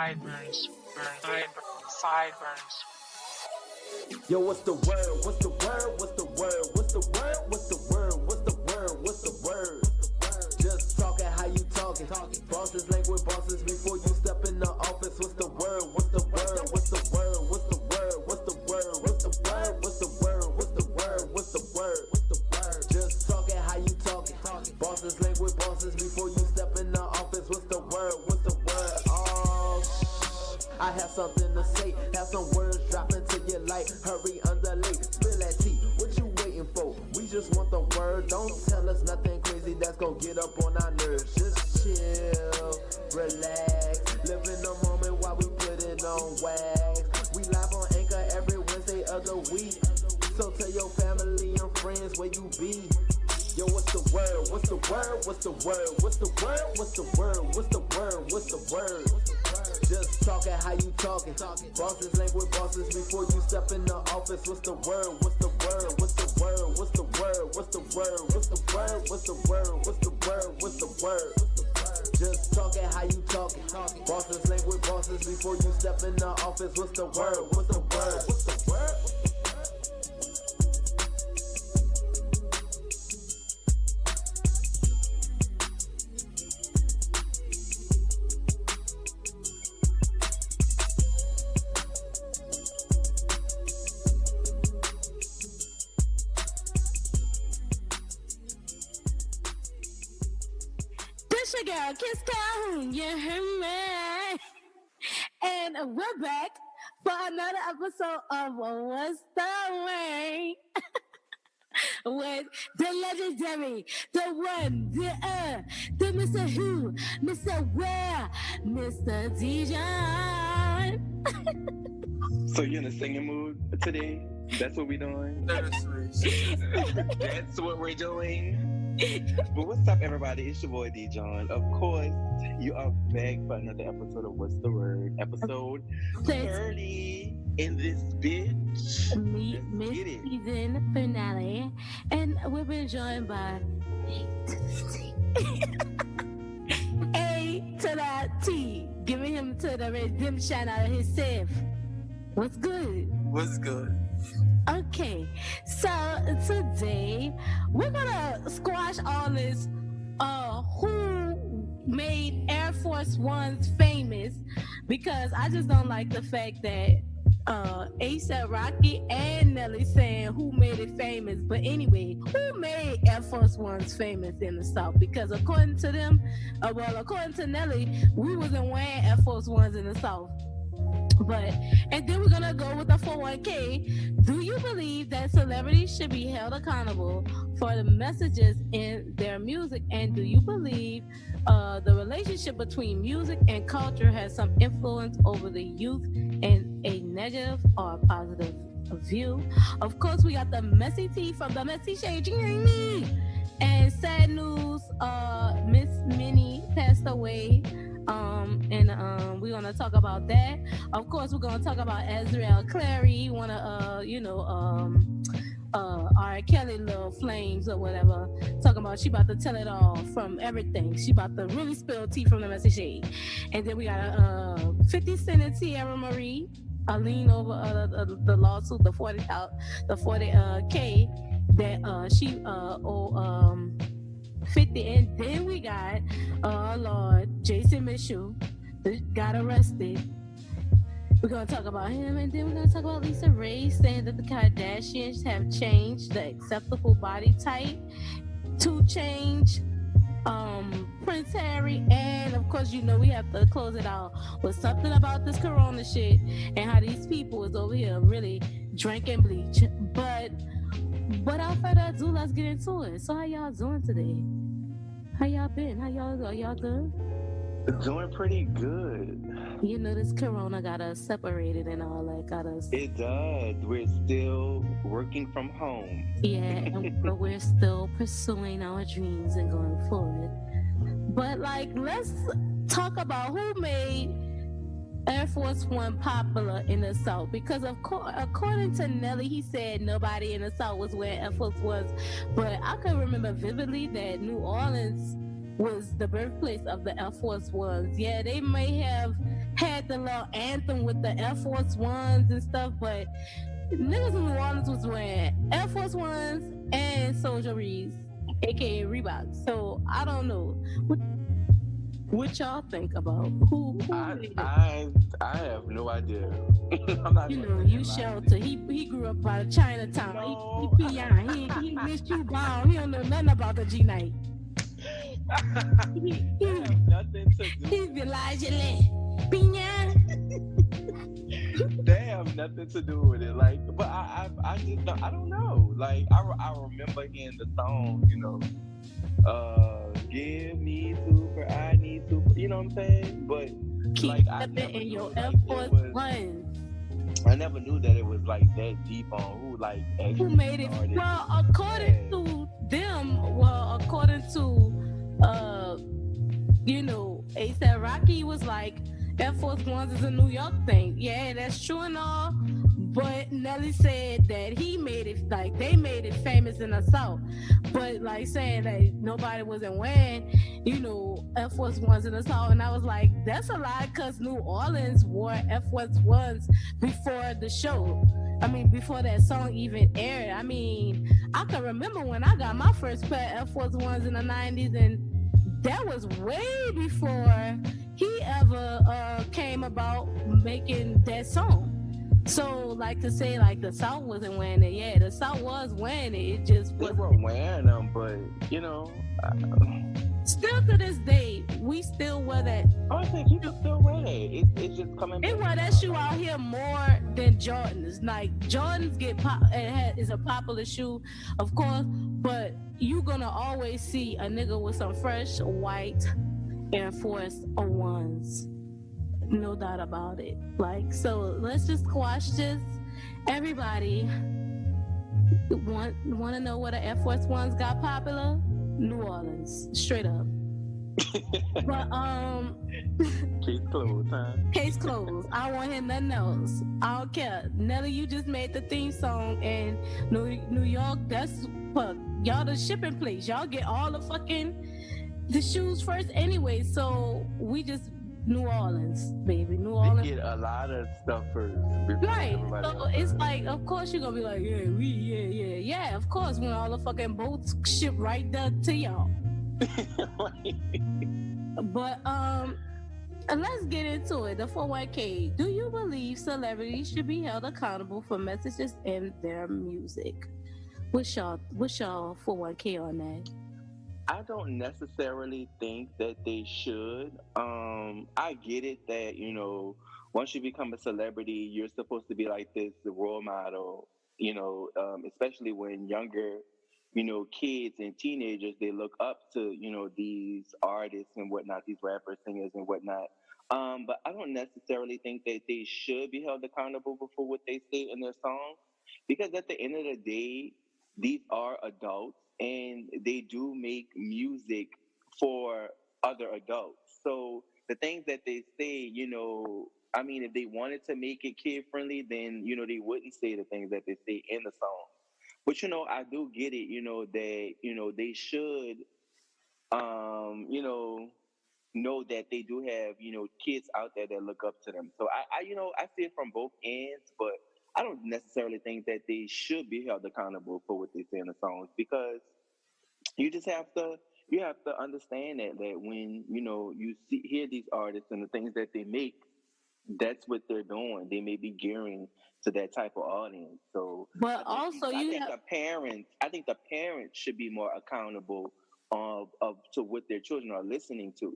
Sideburns. Yo, what's the word? What's the word? What's the word? What's the word? What's the word? What's the word? What's the word? Just talking how you talking. Bosses language bosses before you step in the office. What's the word? What's the word? What's the word? What's the word? What's the word? What's the word? What's the word? What's the word? What's the word? What's the word? Just talking how you talking. Bosses language bosses before you step in the office. What's the word? What's the word? Oh, I have something to say. Have some words dropping to your light. Hurry, underlay, spill that tea. What you waiting for? We just want the word. Don't tell us nothing crazy that's gonna get up on our nerves. Just chill, relax, live in the moment while we put it on wax. We live on Anchor every Wednesday of the week. So tell your family and friends where you be. Yo, what's the word? What's the word? What's the word? What's the word? What's the word? What's the word? What's the word? Just talking how you talking. Bosses language bosses before you step in the office. What's the word? What's the word? What's the word? What's the word? What's the word? What's the word? What's the word? What's the word? What's the word? Just talking how you talking. Bosses language bosses before you step in the office. What's the word? What's the word? What's the word? Your girl, Kiss D.Jon, you hear me? And we're back for another episode of What's the Way? With the legendary, the one, the Mr. Who, Mr. Where, Mr. D.Jon. So you're in a singing mood today? That's what we're doing? That's what we're doing? But what's up, everybody? It's your boy D.Jon. Of course, you are back for another episode of What's the Word? Episode 30 in this bitch. Mid-season finale. And we've been joined by A to the T. A to the T. Giving him to the redemption out of his self. What's good? What's good? Okay, so today we're gonna squash all this who made Air Force Ones famous, because I just don't like the fact that A$AP Rocky and Nelly saying who made it famous. But anyway, who made Air Force Ones famous in the South? Because according to them, according to Nelly, we wasn't wearing Air Force Ones in the South. And then we're gonna go with the 401k. Do you believe that celebrities should be held accountable for the messages in their music? And do you believe the relationship between music and culture has some influence over the youth in a negative or positive view? Of course, we got the messy tea from the Messy Shade. And sad news, Miss Minnie passed away. We're gonna talk about that. Of course, we're gonna talk about Azriel Clary, one of R. Kelly little flames or whatever. Talking about she about to tell it all from everything. She about to really spill tea from the Messy Shade. And then we got 50 Cent and Teairra Marie. A lean over the lawsuit, the 40K that she 50. And then we got Lord Jason Mitchell got arrested. We're gonna talk about him, and then we're gonna talk about Lisa Raye saying that the Kardashians have changed the acceptable body type to change Prince Harry. And of course, you know, we have to close it out with something about this corona shit and how these people is over here really drinking bleach. But without further ado, let's get into it. So how y'all doing today? How y'all been? Are y'all good? Doing pretty good. You know, this corona got us separated and all that. It does. We're still working from home. Yeah, but we're still pursuing our dreams and going forward. But let's talk about who made Air Force One popular in the South. Because according to Nelly, he said nobody in the South was wearing Air Force Ones. But I can remember vividly that New Orleans was the birthplace of the Air Force Ones. Yeah, they may have had the little anthem with the Air Force Ones and stuff, but niggas in New Orleans was wearing Air Force Ones and soldieries, aka Reeboks. So I don't know what y'all think about who made it. I have no idea. I'm not You gonna know, say you that shelter. He grew up by Chinatown. No. He peon. He missed you bound. He don't know nothing about the G night. They have nothing to do. He's Elijah Lee. Peon. They have nothing to do with it. Like, but I just don't, I don't know. Like, I remember hearing the song, you know, give me super, I need super. You know what I'm saying? But Keep like, I stepping never in knew, your like, Air Force it was. Ones. I never knew that it was like that deep on who like actually Who made it? started. Well, according to them, according to you know, A$AP Rocky was like Air Force Ones is a New York thing. Yeah, that's true and all. But Nelly said that he made it, like they made it famous in the South. But like saying that nobody wasn't wearing, you know, Air Force Ones in the South. And I was like, that's a lie, because New Orleans wore Air Force Ones before the show. I mean, before that song even aired. I mean, I can remember when I got my first pair of Air Force Ones in the 90s, and that was way before he ever came about making that song. So, like to say, like the South wasn't wearing it. Yeah, the South was wearing it. It just They wasn't. were wearing them, but you know, Still to this day, we still wear that. I think you can still wear it. It's just coming They back. wear that shoe out here more than Jordans. Like Jordans is a popular shoe, of course, but you gonna always see a nigga with some fresh white Air Force Ones. No doubt about it. Like, so let's just squash this. Everybody want to know where the Air Force Ones got popular? New Orleans, straight up. But Case closed, huh? case closed. I don't want to hear nothing else. I don't care. Nelly, you just made the theme song, and New York, that's fuck. Y'all the shipping place. Y'all get all the shoes first anyway. So we just New Orleans, baby. New They Orleans. get a lot of stuff first. before Right. everybody So else it's does. like, of course you're gonna be like, yeah, of course, when all the fucking boats ship right there to y'all. But let's get into it. The 401k. Do you believe celebrities should be held accountable for messages in their music? What's y'all 401k on that? I don't necessarily think that they should. I get it that, you know, once you become a celebrity, you're supposed to be like this role model, you know, especially when younger, you know, kids and teenagers, they look up to, you know, these artists and whatnot, these rappers, singers and whatnot. But I don't necessarily think that they should be held accountable for what they say in their songs, because at the end of the day, these are adults and they do make music for other adults. So the things that they say, you know, I mean, if they wanted to make it kid friendly, then, you know, they wouldn't say the things that they say in the song. But, you know, I do get it, you know, that, you know, they should, you know that they do have, you know, kids out there that look up to them. So you know, I see it from both ends, but I don't necessarily think that they should be held accountable for what they say in the songs, because you just have to understand that when, you know, hear these artists and the things that they make, that's what they're doing. They may be gearing to that type of audience. So But also I think the parents should be more accountable of to what their children are listening to.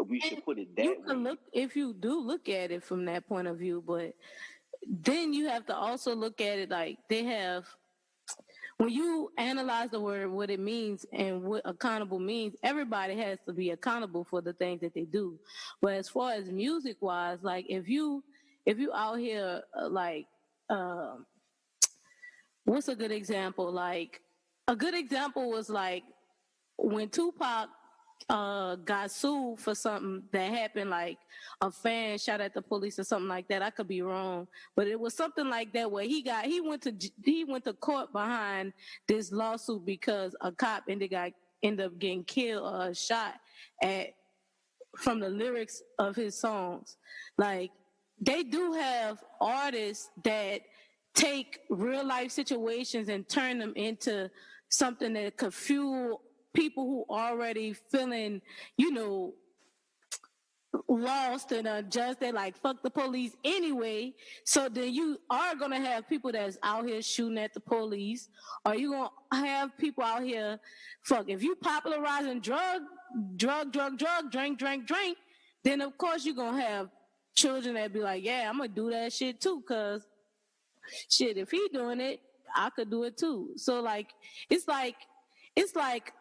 We should put it that you way. can look, if you do look at it from that point of view, but then you have to also look at it like they have. When you analyze the word, what it means and what accountable means, everybody has to be accountable for the things that they do. But as far as music wise, like if you out here um, what's a good example? Like a good example was like when Tupac got sued for something that happened, like a fan shot at the police or something like that. I could be wrong, but it was something like that where he went to court behind this lawsuit because a cop ended up getting killed or shot, at from the lyrics of his songs. Like, they do have artists that take real life situations and turn them into something that could fuel people who already feeling, lost and unjust. They're like, fuck the police anyway. So then you are going to have people that's out here shooting at the police, or you going to have people out here, if you popularizing drink, then of course you're going to have children that be like, yeah, I'm going to do that shit too, because shit, if he doing it, I could do it too. So it's like,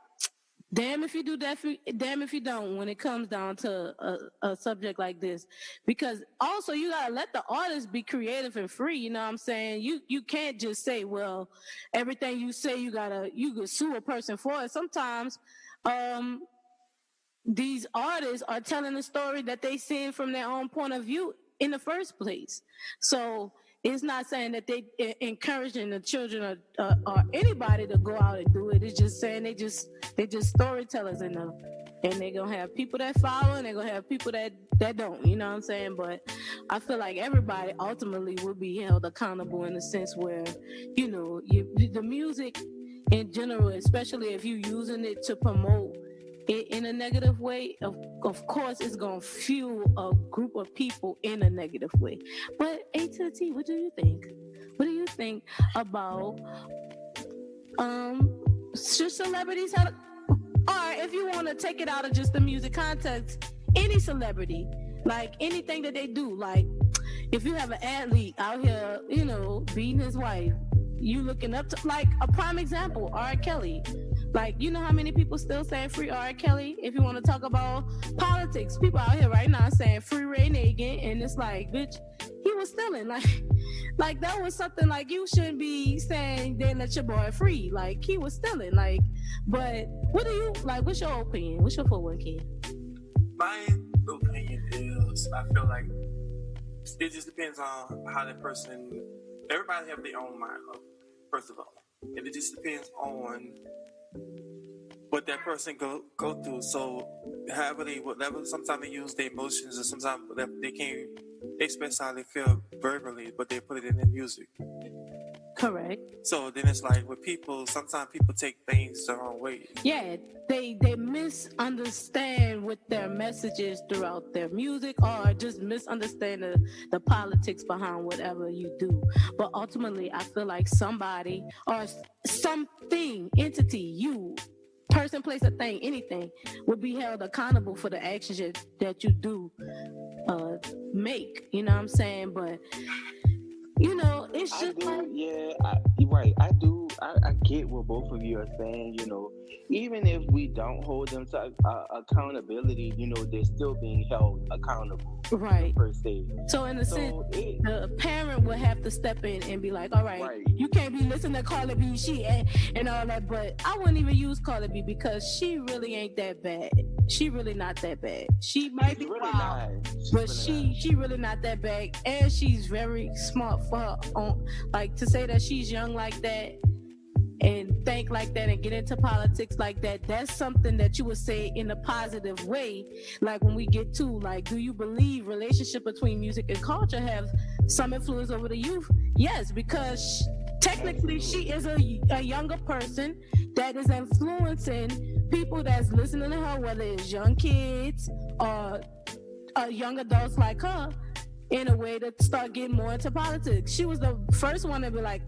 damn if you do that, damn if you don't, when it comes down to a subject like this. Because also you gotta let the artist be creative and free, you know what I'm saying? You can't just say, well, everything you say you could sue a person for it. Sometimes these artists are telling a story that they seen from their own point of view in the first place. So it's not saying that they encouraging the children or anybody to go out and do it. It's just saying they just storytellers and they're gonna have people that follow and they're gonna have people that don't. You know what I'm saying? But I feel like everybody ultimately will be held accountable in the sense where the music in general, especially if you're using it to promote it in a negative way, of course it's going to fuel a group of people in a negative way. But A to the T, what do you think? What do you think about should celebrities have, or if you want to take it out of just the music context, any celebrity, like anything that they do, like if you have an athlete out here, beating his wife, you looking up to, like a prime example, R. Kelly. Like, you know how many people still saying free R. Kelly? If you want to talk about politics, people out here right now saying free Raye Nagin, and it's like, bitch, he was stealing. Like that was something like you shouldn't be saying they let your boy free. Like he was stealing. Like, but what do you like? What's your opinion? What's your 4-1 kid? My opinion is, I feel like it just depends on how that person. Everybody have their own mind, first of all, and it just depends on what that person go through. So whatever, sometimes they use their emotions, or sometimes they can't express how they feel verbally, but they put it in their music. Correct. So then it's like with people, sometimes people take things the wrong way. Yeah, they misunderstand with their messages throughout their music, or just misunderstand the politics behind whatever you do. But ultimately, I feel like somebody or something, entity, person, place, or thing, anything, would be held accountable for the actions that you do make. You know what I'm saying? But it's just you're right. I get what both of you are saying. Even if we don't hold them to accountability, they're still being held accountable. Right. Per se. So in a sense, the parent would have to step in and be like, all right. You can't be listening to Cardi B, she and all that. But I wouldn't even use Cardi B because she really ain't that bad. She really not that bad. She might be really wild, nice. but she really not that bad. And she's very smart for her own. Like, to say that she's young like that and think like that and get into politics like that, that's something that you would say in a positive way. Like when we get to, like, do you believe relationship between music and culture have some influence over the youth? Yes, because technically she is a younger person that is influencing people that's listening to her, whether it's young kids or young adults like her, in a way to start getting more into politics. She was the first one to be like,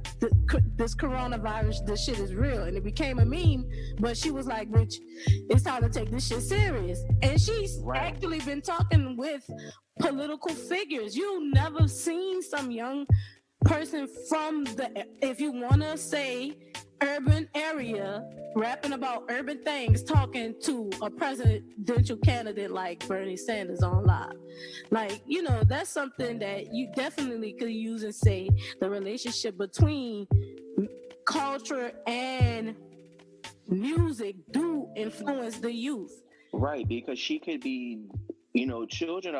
this coronavirus, this shit is real. And it became a meme, but she was like, bitch, it's time to take this shit serious. And she's actually been talking with political figures. You never seen some young person from if you want to say urban area, rapping about urban things, talking to a presidential candidate like Bernie Sanders on live. Like, that's something that you definitely could use and say the relationship between culture and music do influence the youth. Right, because she could be, children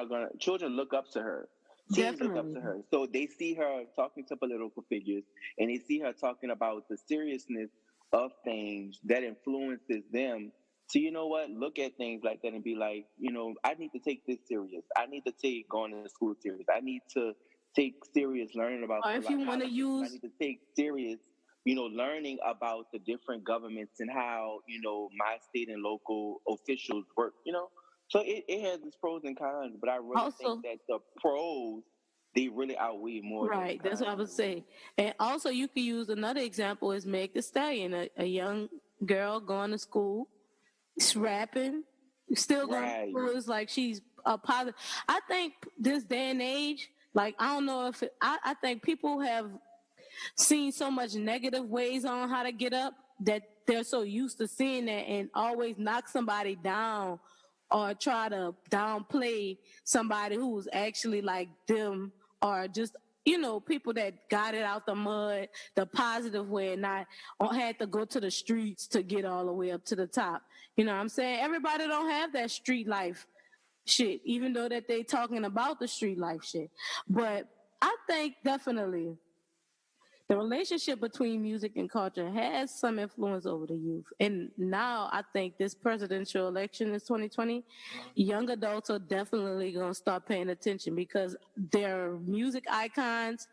look up to her. Teens look up to her. So they see her talking to political figures, and they see her talking about the seriousness of things that influences them So you know what? Look at things like that and be like, I need to take this serious. I need to take going to school serious. I need to take serious learning about. Or if you want to use, I need to take serious, learning about the different governments and how my state and local officials work. So it has its pros and cons, but I really think that the pros, they really outweigh more. Right, that's what I would say. And also, you could use another example is Meg Thee Stallion, a young girl going to school, rapping, still going to school. It's like she's a positive. I think this day and age, like, I don't know if I think people have seen so much negative ways on how to get up that they're so used to seeing that and always knock somebody down or try to downplay somebody who's actually like them, or just, people that got it out the mud the positive way and not had to go to the streets to get all the way up to the top. You know what I'm saying? Everybody don't have that street life shit, even though that they talking about the street life shit. But I think definitely the relationship between music and culture has some influence over the youth. And now I think this presidential election is 2020. Young adults are definitely going to start paying attention because they're music icons,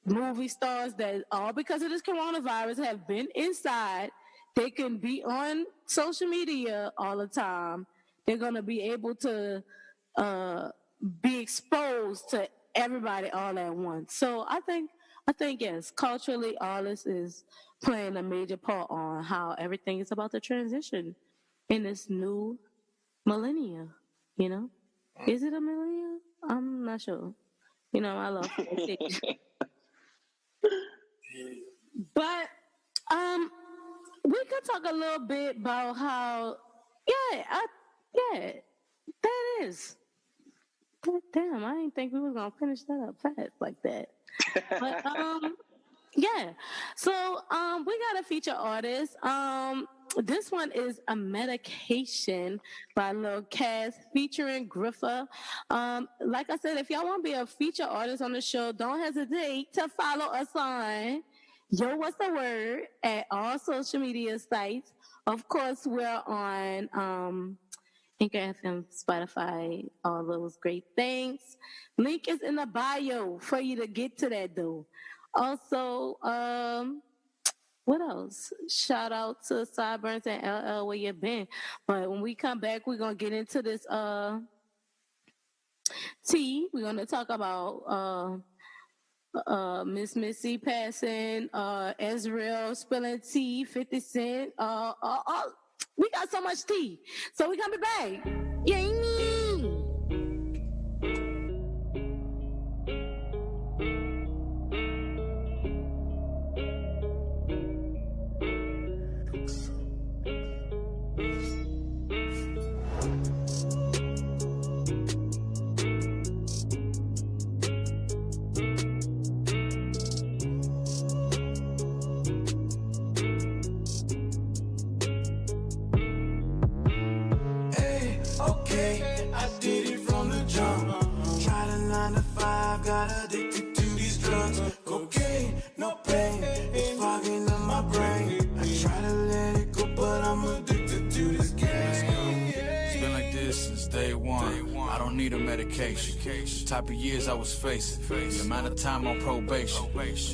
movie stars that all because of this coronavirus have been inside. They can be on social media all the time. They're going to be able to be exposed to everybody all at once. So I think, yes, culturally, all this is playing a major part on how everything is about to transition in this new millennia, Is it a millennia? I'm not sure. I love it. But we could talk a little bit about how, that is. God damn, I didn't think we were going to finish that up fast like that. But so we got a feature artist. This one is A Medication by Lil Cass featuring Griffa. Like I said, if y'all want to be a feature artist on the show, don't hesitate to follow us on Yo What's the Word at all social media sites. Of course, we're on Anchor FM, Spotify, all those great things. Link is in the bio for you to get to that, though. Also, what else? Shout out to Sideburns and LL where you been. But when we come back, we're going to get into this tea. We're going to talk about Miss Missy passing, Azriel spilling tea, 50 Cent, we got so much tea. So we coming back. Yay! Got addicted to these drugs. Cocaine, no pain, it's fogging up my brain. I try to let it go, but I'm addicted to this game. It's been like this since day one. I don't need a medication. The type of years I was facing, the amount of time on probation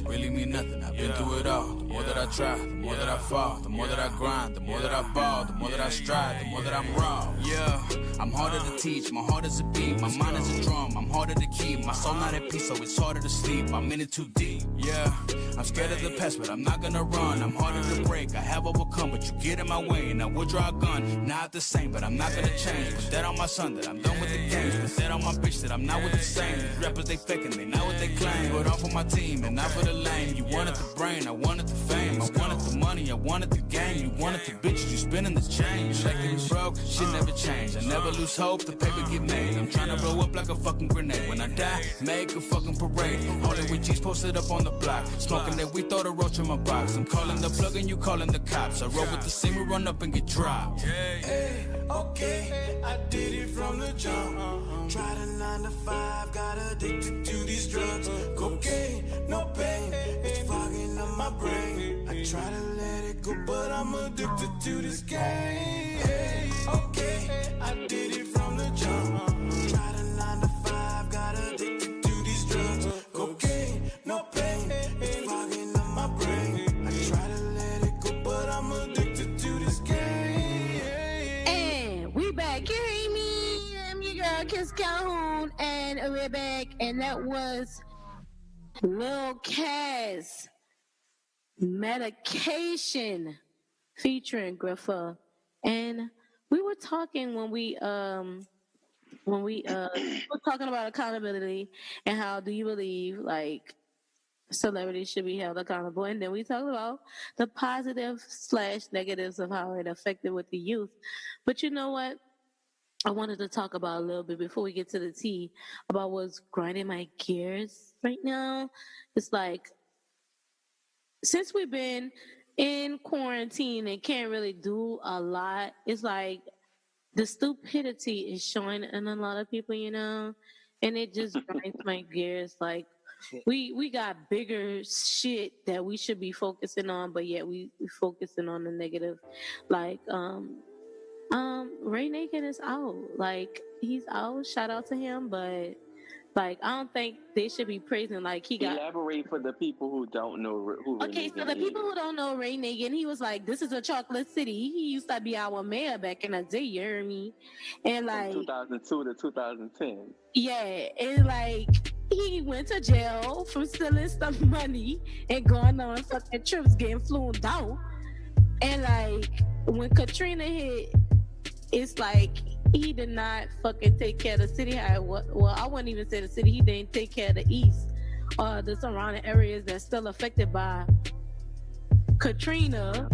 really mean nothing. I've been through it all. The more that I try, the more that I fall, the more that I grind, the more that I ball, the more that I strive, the more that I'm raw. Yeah, I'm harder to teach, my heart is a beat, my mind is a drum, I'm harder to keep, my soul not at peace, so it's harder to sleep, I'm in it too deep. Yeah, I'm scared of the past, but I'm not gonna run, I'm harder to break, I have overcome, but you get in my way, and I would draw a gun, not the same, but I'm not gonna change. Put that on my son, that I'm done with the games, put that on my bitch, that I'm not with the same. These rappers, they faking, they not what they claim, but all for my team, and not for the lame. You wanted the brain, I wanted the fame, I wanted the money, I wanted the game, you wanted the bitches, you spinning this change. Like it was broke, shit never changed, I never lose hope, the paper get made. I'm trying to blow up like a fucking grenade. When I die, make a fucking parade. Hollywood G's posted up on the block, smoking that we throw the roach in my box. I'm calling the plug and you calling the cops. I roll with the scene, we run up and get dropped. Hey, okay, I did it from the jump. Tried a 9 to 5, got addicted to these drugs. Cocaine, no pain, it's fogging up my brain. I try to let it go, but I'm addicted to this game. is Calhoun, and we're back, and that was Lil Kaz, Medication, featuring Griffa. And we were talking when we were talking about accountability and how do you believe like celebrities should be held accountable, and then we talked about the positive / negatives of how it affected with the youth. But you know what? I wanted to talk about a little bit before we get to the tea about what's grinding my gears right now. It's like, since we've been in quarantine and can't really do a lot, it's like the stupidity is showing in a lot of people, you know, and it just grinds my gears. Like, we got bigger shit that we should be focusing on, but yet we focusing on the negative. Like, Raye Meghan is out. Like, he's out. Shout out to him, but like, I don't think they should be praising. Like, he got. Elaborate for the people who don't know who Raye Okay, so Meghan the is. people who don't know Raye Meghan, he was like, "This is a chocolate city." He used to be our mayor back in the day. You hear me? And like, from 2002 to 2010. yeah, and like, he went to jail for stealing some money and going on fucking trips, getting flown out. And like, when Katrina hit, it's like he did not fucking take care of the city. Well, I wouldn't even say the city. He didn't take care of the east or the surrounding areas that's still affected by Katrina.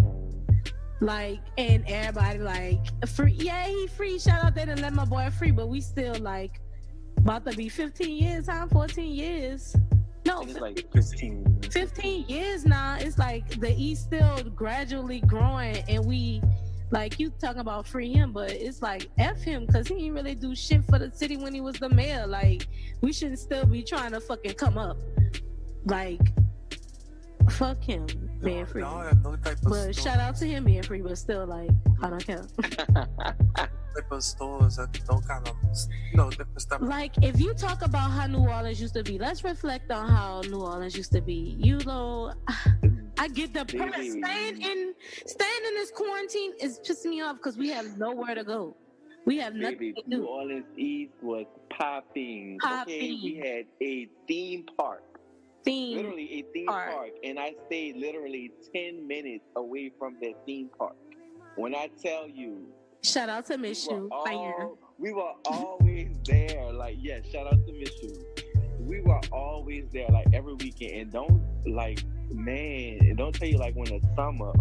Like, and everybody like, free. Yeah, he free. Shout out, they didn't let my boy free, but we still like about to be 15 years, huh? 14 years. No, it's like 15 years now. It's like the east still gradually growing, and we. Like, you talking about free him, but it's like, F him, because he didn't really do shit for the city when he was the mayor. Like, we shouldn't still be trying to fucking come up. Like, fuck him being free. But shout out to him being free, but still, like, I don't care. Type of stores that don't kind of, different stuff. Like, if you talk about how New Orleans used to be, let's reflect on how New Orleans used to be. You know, I get the point. Staying in this quarantine is pissing me off because we have nowhere to go. We have nothing to do. New Orleans East was popping. Okay, we had a theme park. Literally a theme park. And I stayed literally 10 minutes away from that theme park. When I tell you, shout out to Miss You. We were always there. Like, yeah, shout out to Miss You. We were always there, like, every weekend. And don't tell you, like, when the summer,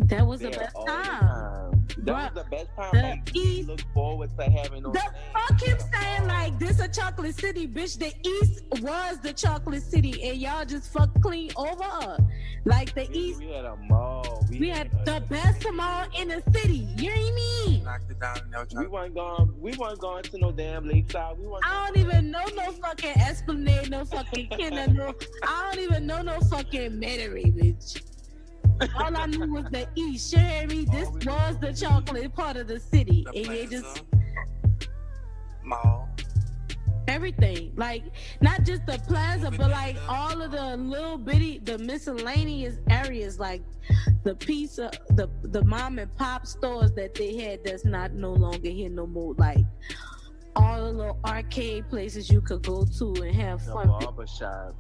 that was the best time. That was the best time. Like, we look forward to having those. The fuck him saying, like, this a chocolate city, bitch. The East was the chocolate city, and y'all just fuck clean over. Like, the East. We had a mall. We had the best mall in the city. You know what I mean? Knocked it down. We weren't going to no damn Lakeside. I don't even know no fucking Esplanade, no fucking Kenner, I don't even know no fucking Metairie, bitch. All I knew was the East. You hear me? This was the chocolate part of the city. And they just mall. Everything. Like, not just the plaza, but like all of the little bitty, the miscellaneous areas, like the pizza, the mom and pop stores that they had that's not no longer here no more. Like, all the little arcade places you could go to and have fun.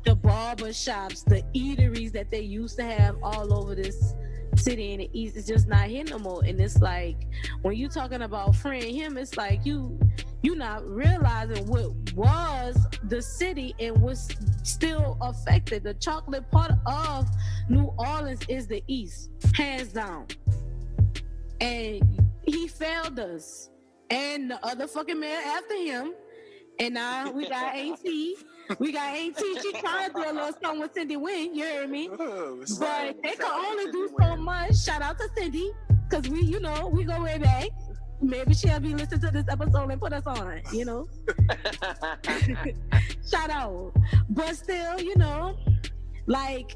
The barber shops, the eateries that they used to have all over this city in the East is just not here no more. And it's like, when you talking about freeing him, it's like you not realizing what was the city and what's still affected. The chocolate part of New Orleans is the East, hands down. And he failed us. And the other fucking man after him. And now we got AT. She trying to do a little something with Cindy Wynn, you hear me? But they can only do so much. Shout out to Cindy, because we go way back. Maybe she'll be listening to this episode and put us on, you know? Shout out. But still, like,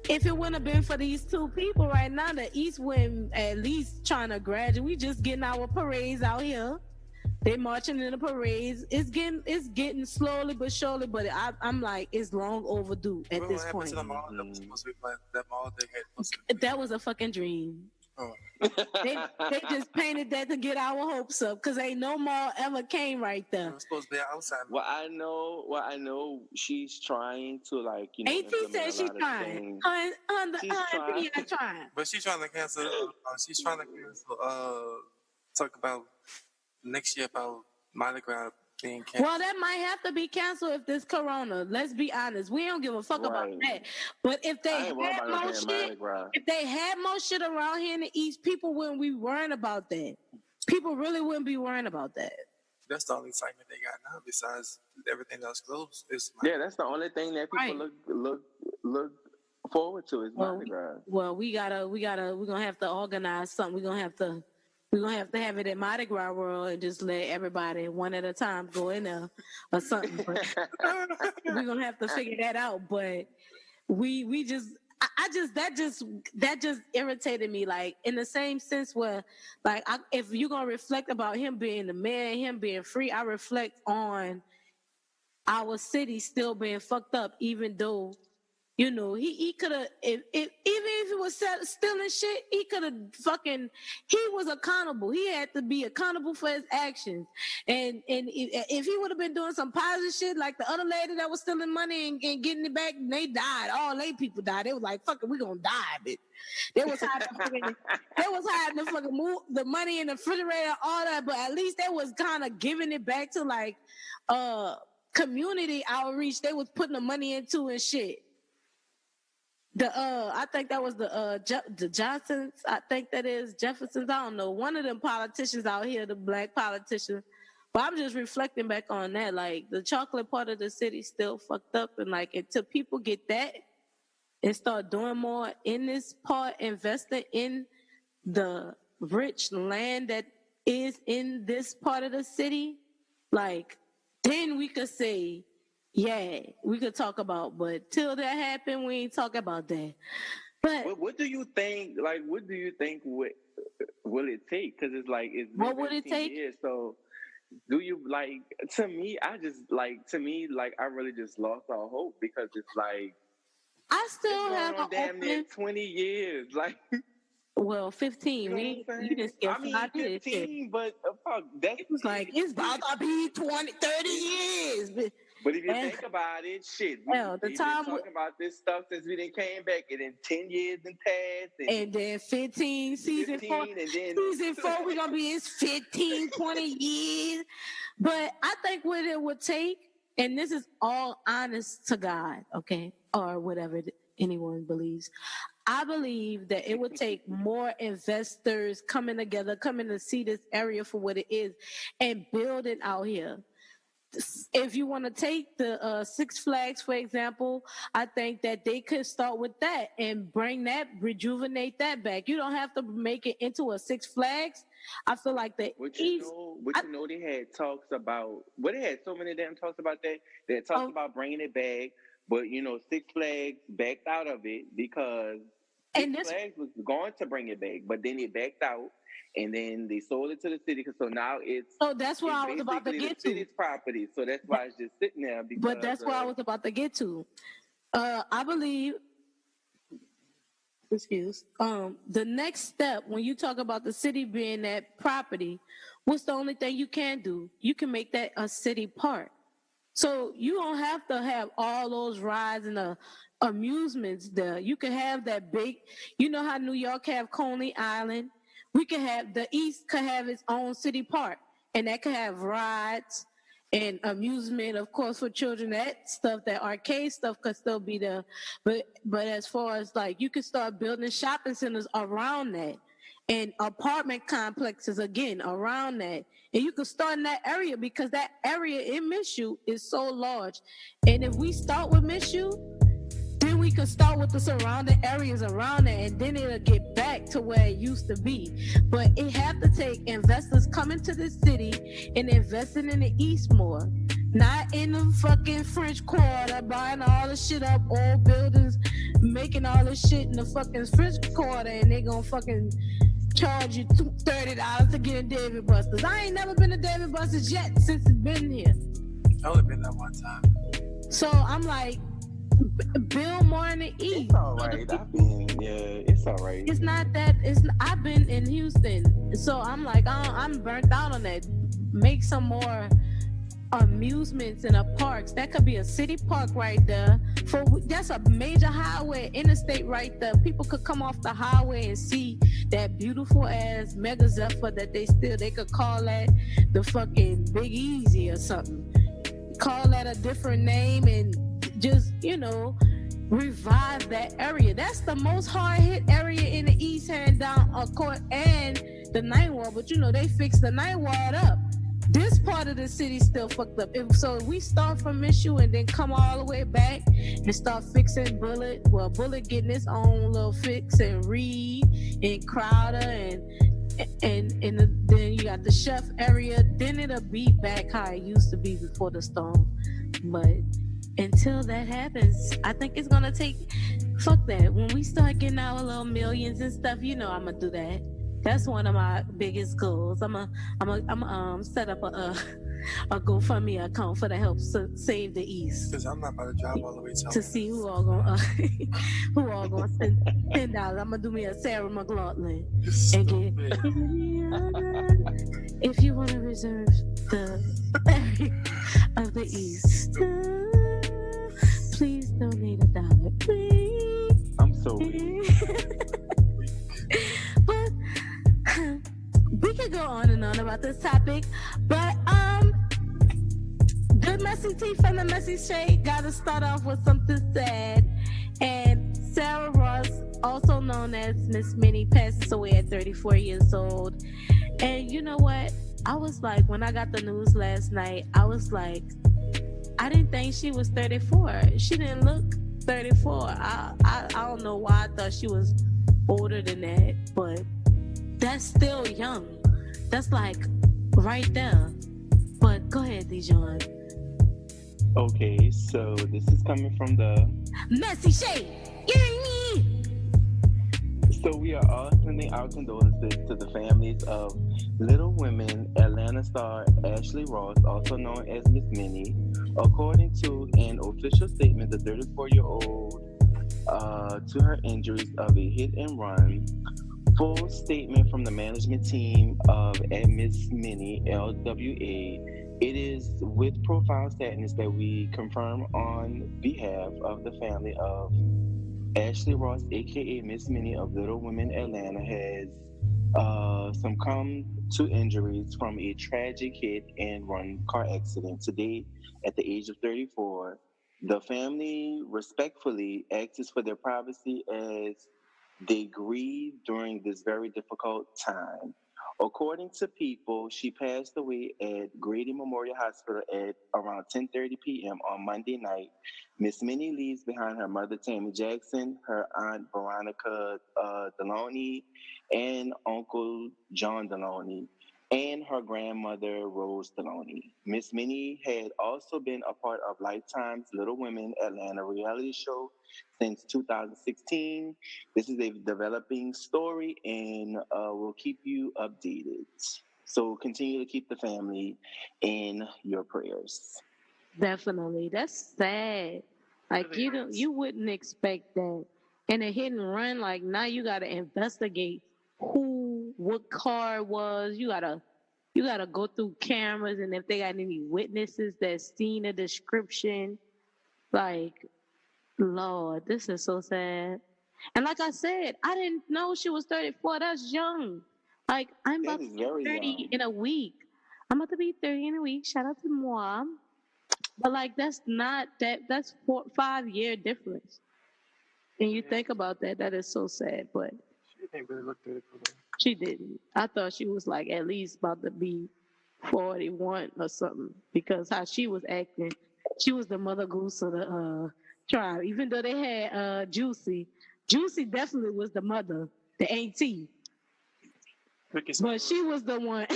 if it wouldn't have been for these two people right now, the East wouldn't at least trying to graduate. We just getting our parades out here. They marching in the parades. It's getting slowly but surely, but I'm like, it's long overdue at this point. To the mall that was supposed to be that mall they had? That was a fucking dream. They just painted that to get our hopes up because ain't no mall ever came right there. It was supposed to be outside. Well, I know, she's trying to like AT said she's trying. She's trying. But she's trying to cancel. Talk about next year about Mardi Gras being canceled. Well, that might have to be canceled if this corona. Let's be honest. We don't give a fuck about that. But if they had more shit around here in the East, people wouldn't be worrying about that. People really wouldn't be worrying about that. That's the only excitement they got now. Besides everything else closed, that's the only thing that people look forward to is Mardi Gras. Well, we're gonna have to organize something. We're gonna have to have it in Mardi Gras World and just let everybody one at a time go in there or something. But we're gonna have to figure that out. But that just irritated me. Like in the same sense where, like, if you're gonna reflect about him being the man, him being free, I reflect on our city still being fucked up, even though. You know, he could have, even if he was stealing shit, he could have he was accountable. He had to be accountable for his actions. And if he would have been doing some positive shit, like the other lady that was stealing money and getting it back, they died. All lay people died. They was like, fuck it, we gonna die, bitch. They was hiding the money in the refrigerator, all that, but at least they was kind of giving it back to like community outreach. They was putting the money into and shit. I think that was the Johnsons. I think that is Jeffersons. I don't know. One of them politicians out here, the black politician. But I'm just reflecting back on that. Like the chocolate part of the city still fucked up, and like until people get that and start doing more in this part, investing in the rich land that is in this part of the city, like then we could say. Yeah, we could talk about, but till that happen, we ain't talk about that. But what do you think? Like, what do you think will it take? Because it's like what would it take? Years, so, do you like? To me, I really just lost all hope because it's like I still have damn near 20 years, like. Well, 15. You know you didn't skip 15, but fuck, that was like it's about to be 20, 30 years. But if you think about it, shit, we've been talking about this stuff since we didn't came back, and then 10 years and passed. And then 15, season 4. And then season 4, we're going to be 15, 20 years. But I think what it would take, and this is all honest to God, okay, or whatever anyone believes, I believe that it would take more investors coming together, coming to see this area for what it is, and building out here. If you want to take the Six Flags, for example, I think that they could start with that and bring that, rejuvenate that back. You don't have to make it into a Six Flags. I feel like the East... they had talks about... Well, they had so many damn talks about that. They had talked about bringing it back, but, Six Flags backed out of it because Six Flags was going to bring it back, but then it backed out. And then they sold it to the city, so now it's... So that's what I was about to get to. City's property, so that's why it's just sitting there. But that's what I was about to get to. I believe... the next step, when you talk about the city being that property, what's the only thing you can do? You can make that a city park. So you don't have to have all those rides and the amusements there. You can have that big... You know how New York have Coney Island? We could have, the East could have its own city park, and that could have rides and amusement, of course, for children. That stuff, that arcade stuff could still be there. But as far as like, you could start building shopping centers around that and apartment complexes again around that. And you could start in that area because that area in Mishu is so large. And if we start with Mishu, then we can start with the surrounding areas around it, and then it'll get back to where it used to be. But it have to take investors coming to the city and investing in the East more, not in the fucking French Quarter, buying all the shit up, old buildings, making all this shit in the fucking French Quarter, and they gonna fucking charge you $30 to get a David Buster's. I ain't never been to David Buster's yet since it's been here. I only been there one time. So I'm like, build more in the East. It's all right. It's all right. It's not that. I've been in Houston, so I'm like, I'm burnt out on that. Make some more amusements in the parks. That could be a city park right there. That's a major highway, interstate right there. People could come off the highway and see that beautiful ass Mega Zephyr that they could call that the fucking Big Easy or something. Call that a different name and just, revive that area. That's the most hard hit area in the East, hands down, and the Ninth Ward. But they fixed the Ninth Ward up. This part of the city still fucked up. So if we start from issue and then come all the way back and start fixing Bullet getting its own little fix, and Reed and Crowder and then you got the chef area, then it'll be back how it used to be before the storm. But until that happens, I think it's gonna take. Fuck that. When we start getting our little millions and stuff, I'm gonna do that. That's one of my biggest goals. I'm set up a GoFundMe account for the help save the East. Because I'm not about to drive all the way to see who all gonna send $10. I'm gonna do me a Sarah McLaughlin and get. If you want to reserve the area of the East, please donate $1. Please. I'm so weak. But we could go on and on about this topic, but the messy tea from the messy shade gotta start off with something sad. And Sarah Ross, also known as Miss Minnie, passes away at 34 years old. And you know what? I was like, when I got the news last night, I was like, I didn't think she was 34. She didn't look 34. I don't know why I thought she was older than that, but that's still young. That's like right there. But go ahead, D.Jon. Okay, so this is coming from the Messy Shade. So we are all sending our condolences to the families of Little Women Atlanta star Ashley Ross, also known as Miss Minnie. According to an official statement, the 34-year-old to her injuries of a hit and run. Full statement from the management team of Miss Minnie LWA. It is with profound sadness that we confirm on behalf of the family of Ashley Ross, aka Miss Minnie of Little Women Atlanta, has succumbed to injuries from a tragic hit and run car accident today at the age of 34. The family respectfully asks for their privacy as they grieve during this very difficult time. According to People, she passed away at Grady Memorial Hospital at around 10:30 p.m. on Monday night. Miss Minnie leaves behind her mother, Tammy Jackson, her aunt, Veronica Deloney, and Uncle John Deloney, and her grandmother, Rose Deloney. Miss Minnie had also been a part of Lifetime's Little Women Atlanta reality show since 2016. This is a developing story, and we'll keep you updated. So continue to keep the family in your prayers. Definitely. That's sad. Like, you wouldn't expect that. And a hit and run, like, now you got to investigate what car it was. You gotta go through cameras, and if they got any witnesses that seen a description. Like, Lord, this is so sad. And like I said, I didn't know she was 34. That's young. Like, I'm about to be 30 in a week. I'm about to be 30 in a week. Shout out to Mom. But like, that's 5-year difference. And you think about that, that is so sad. But she didn't really look 34. She didn't. I thought she was like at least about to be 41 or something, because how she was acting. She was the mother goose of the tribe. Even though they had Juicy. Juicy definitely was the mother, the auntie. But she was the one.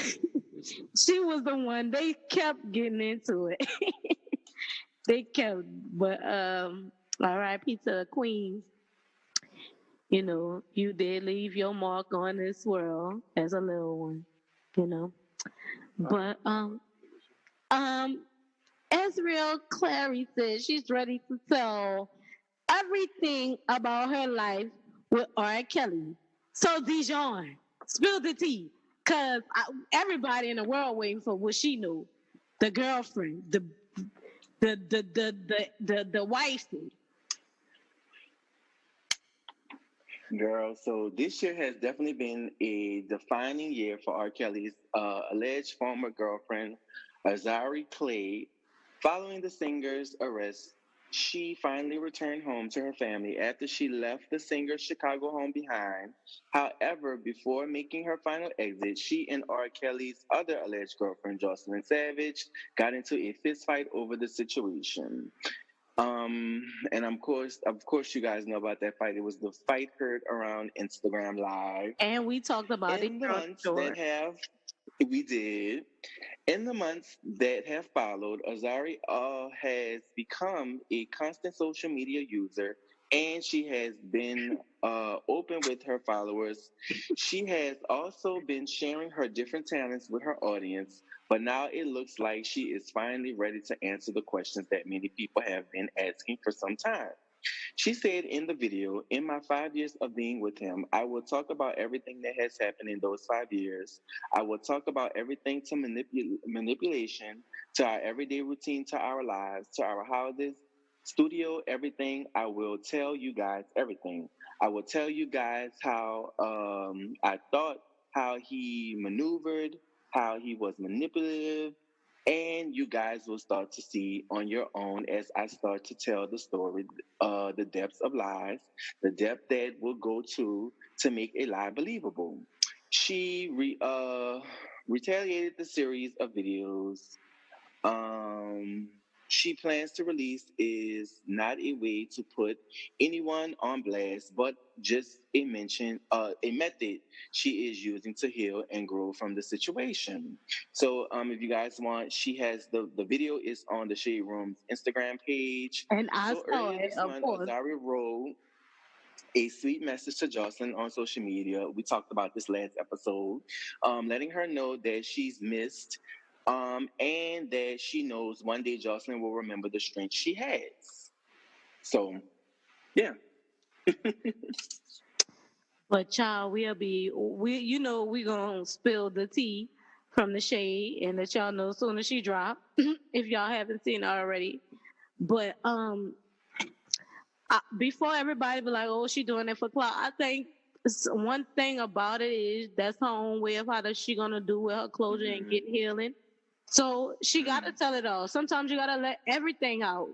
She was the one. They kept getting into it. They kept. But R.I.P. to the Queens. You know, you did leave your mark on this world as a little one, you know. But Azriel Clary says she's ready to tell everything about her life with R. Kelly. So D.Jon, spill the tea, cause everybody in the world waiting for what she knew. The girlfriend, the wifey. Girl, so this year has definitely been a defining year for R. Kelly's alleged former girlfriend, Azriel Clary. Following the singer's arrest, she finally returned home to her family after she left the singer's Chicago home behind. However, before making her final exit, she and R. Kelly's other alleged girlfriend, Jocelyn Savage, got into a fistfight over the situation. And of course, you guys know about that fight. It was the fight heard around Instagram Live. And we talked about it. In the months that have, we did. In the months that have followed, Azari has become a constant social media user, and she has been open with her followers. She has also been sharing her different talents with her audience, but now it looks like she is finally ready to answer the questions that many people have been asking for some time. She said in the video, "In my 5 years of being with him, I will talk about everything that has happened in those 5 years. I will talk about everything to manipulation, to our everyday routine, to our lives, to our houses, studio, everything. I will tell you guys everything. I will tell you guys how I thought, how he maneuvered, how he was manipulative, and you guys will start to see on your own as I start to tell the story, the depths of lies, the depth that will go to make a lie believable." She retaliated the series of videos. um, she plans to release is not a way to put anyone on blast, but just a method she is using to heal and grow from the situation. So, if you guys want, she has the video is on the Shade Room's Instagram page. And I So saw earlier it, this of month, course. Azari wrote a sweet message to Jocelyn on social media. We talked about this last episode, letting her know that she's missed, and that she knows one day Jocelyn will remember the strength she has. So, yeah. But child, we gonna spill the tea from the shade and let y'all know as soon as she drop, if y'all haven't seen it already. But before everybody be like, "Oh, she doing it for clout," I think one thing about it is that's her own way of she gonna do with her closure and get healing. So she gotta tell it all. Sometimes you gotta let everything out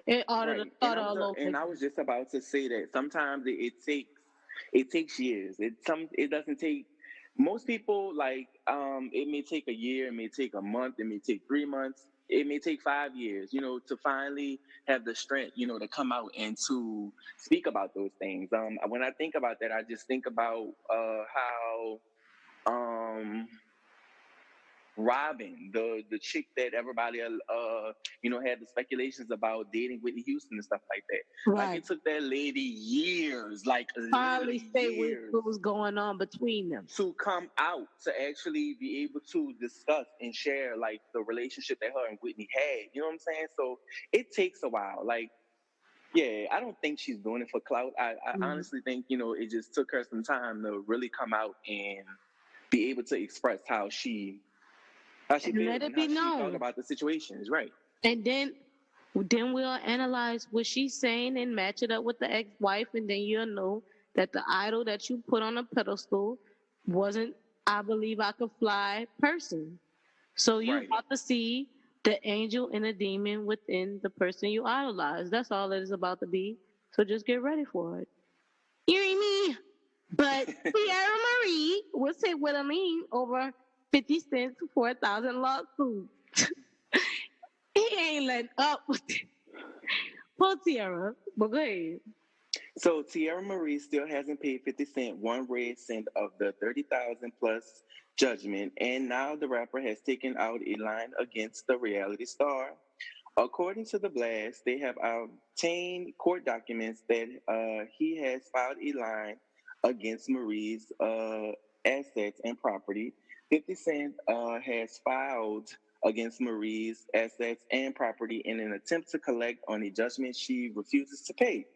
in order to Right. start all over. And I was just about to say that sometimes it takes years. It doesn't take most people like it may take a year, it may take a month, it may take 3 months, it may take 5 years, to finally have the strength, to come out and to speak about those things. When I think about that, I just think about how Robin, the chick that everybody had the speculations about dating Whitney Houston and stuff like that. Like Right. it took that lady years, like Finally literally say years, what was going on between them. to come out to actually be able to discuss and share like the relationship that her and Whitney had. You know what I'm saying? So it takes a while. Like, yeah, I don't think she's doing it for clout. I honestly think, it just took her some time to really come out and be able to express how she And feels let it and be how she felt known. about the situation. Is right. And then we'll analyze what she's saying and match it up with the ex-wife, and then you'll know that the idol that you put on a pedestal wasn't, "I believe I could fly" person. So you Right. about to see the angel and the demon within the person you idolize. That's all it is about to be. So just get ready for it. You and me. But Teairra Marie was hit with a lien over 50 cents for 1,000 lawsuit. He ain't letting up with it. Poor Teairra, but go ahead. So Teairra Marie still hasn't paid 50 Cent one red cent of the 30,000 plus judgment, and now the rapper has taken out a line against the reality star. According to the blast, they have obtained court documents that he has filed a line against Marie's assets and property. 50 Cent has filed against Marie's assets and property in an attempt to collect on a judgment she refuses to pay.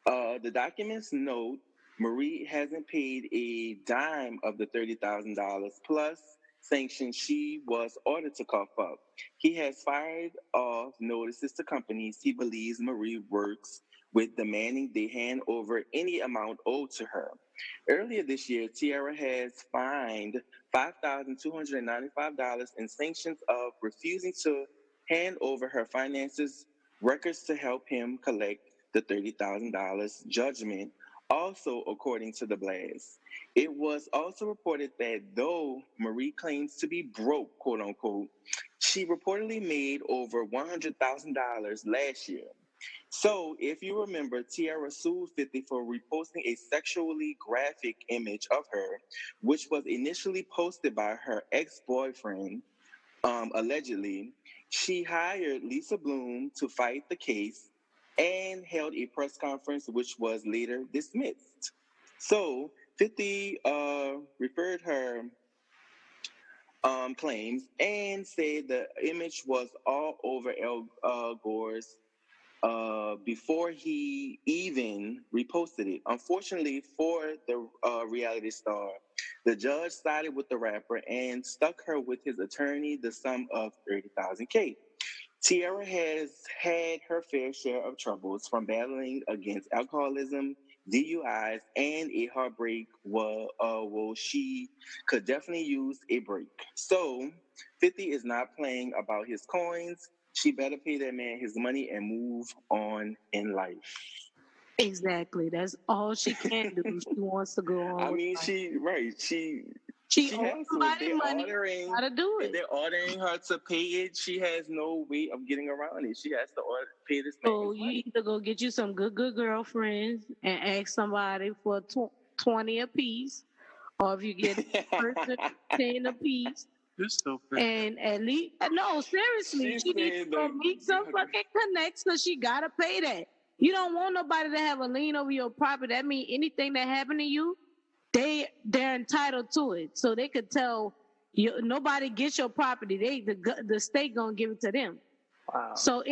The documents note Marie hasn't paid a dime of the $30,000 plus sanctions she was ordered to cough up. He has fired off notices to companies he believes Marie works with, demanding they hand over any amount owed to her. Earlier this year, Teairra has fined $5,295 in sanctions of refusing to hand over her finances records to help him collect the $30,000 judgment, also according to the blast. It was also reported that though Marie claims to be broke, quote unquote, she reportedly made over $100,000 last year. So, if you remember, Teairra sued 50 for reposting a sexually graphic image of her, which was initially posted by her ex-boyfriend, allegedly. She hired Lisa Bloom to fight the case and held a press conference, which was later dismissed. So, 50 referred her claims and said the image was all over Al Gore's before he even reposted it. Unfortunately for the reality star, the judge sided with the rapper and stuck her with his attorney the sum of $30,000. Teairra has had her fair share of troubles, from battling against alcoholism, DUIs, and a heartbreak. Well, she could definitely use a break. So, 50 is not playing about his coins. She better pay that man his money and move on in life. Exactly. That's all she can do. She wants to go on. I mean, she has somebody money. Gotta do it. They're ordering her to pay it. She has no way of getting around it. She has to pay this man. So you either go get you some good girlfriends and ask somebody for 20 a piece, or if you get a person 10 a piece. And at least, no, seriously, she needs to meet some fucking connects, because she gotta pay that. You don't want nobody to have a lien over your property. That means anything that happened to you, they're entitled to it. So they could tell you, nobody gets your property. The state gonna give it to them. Wow. So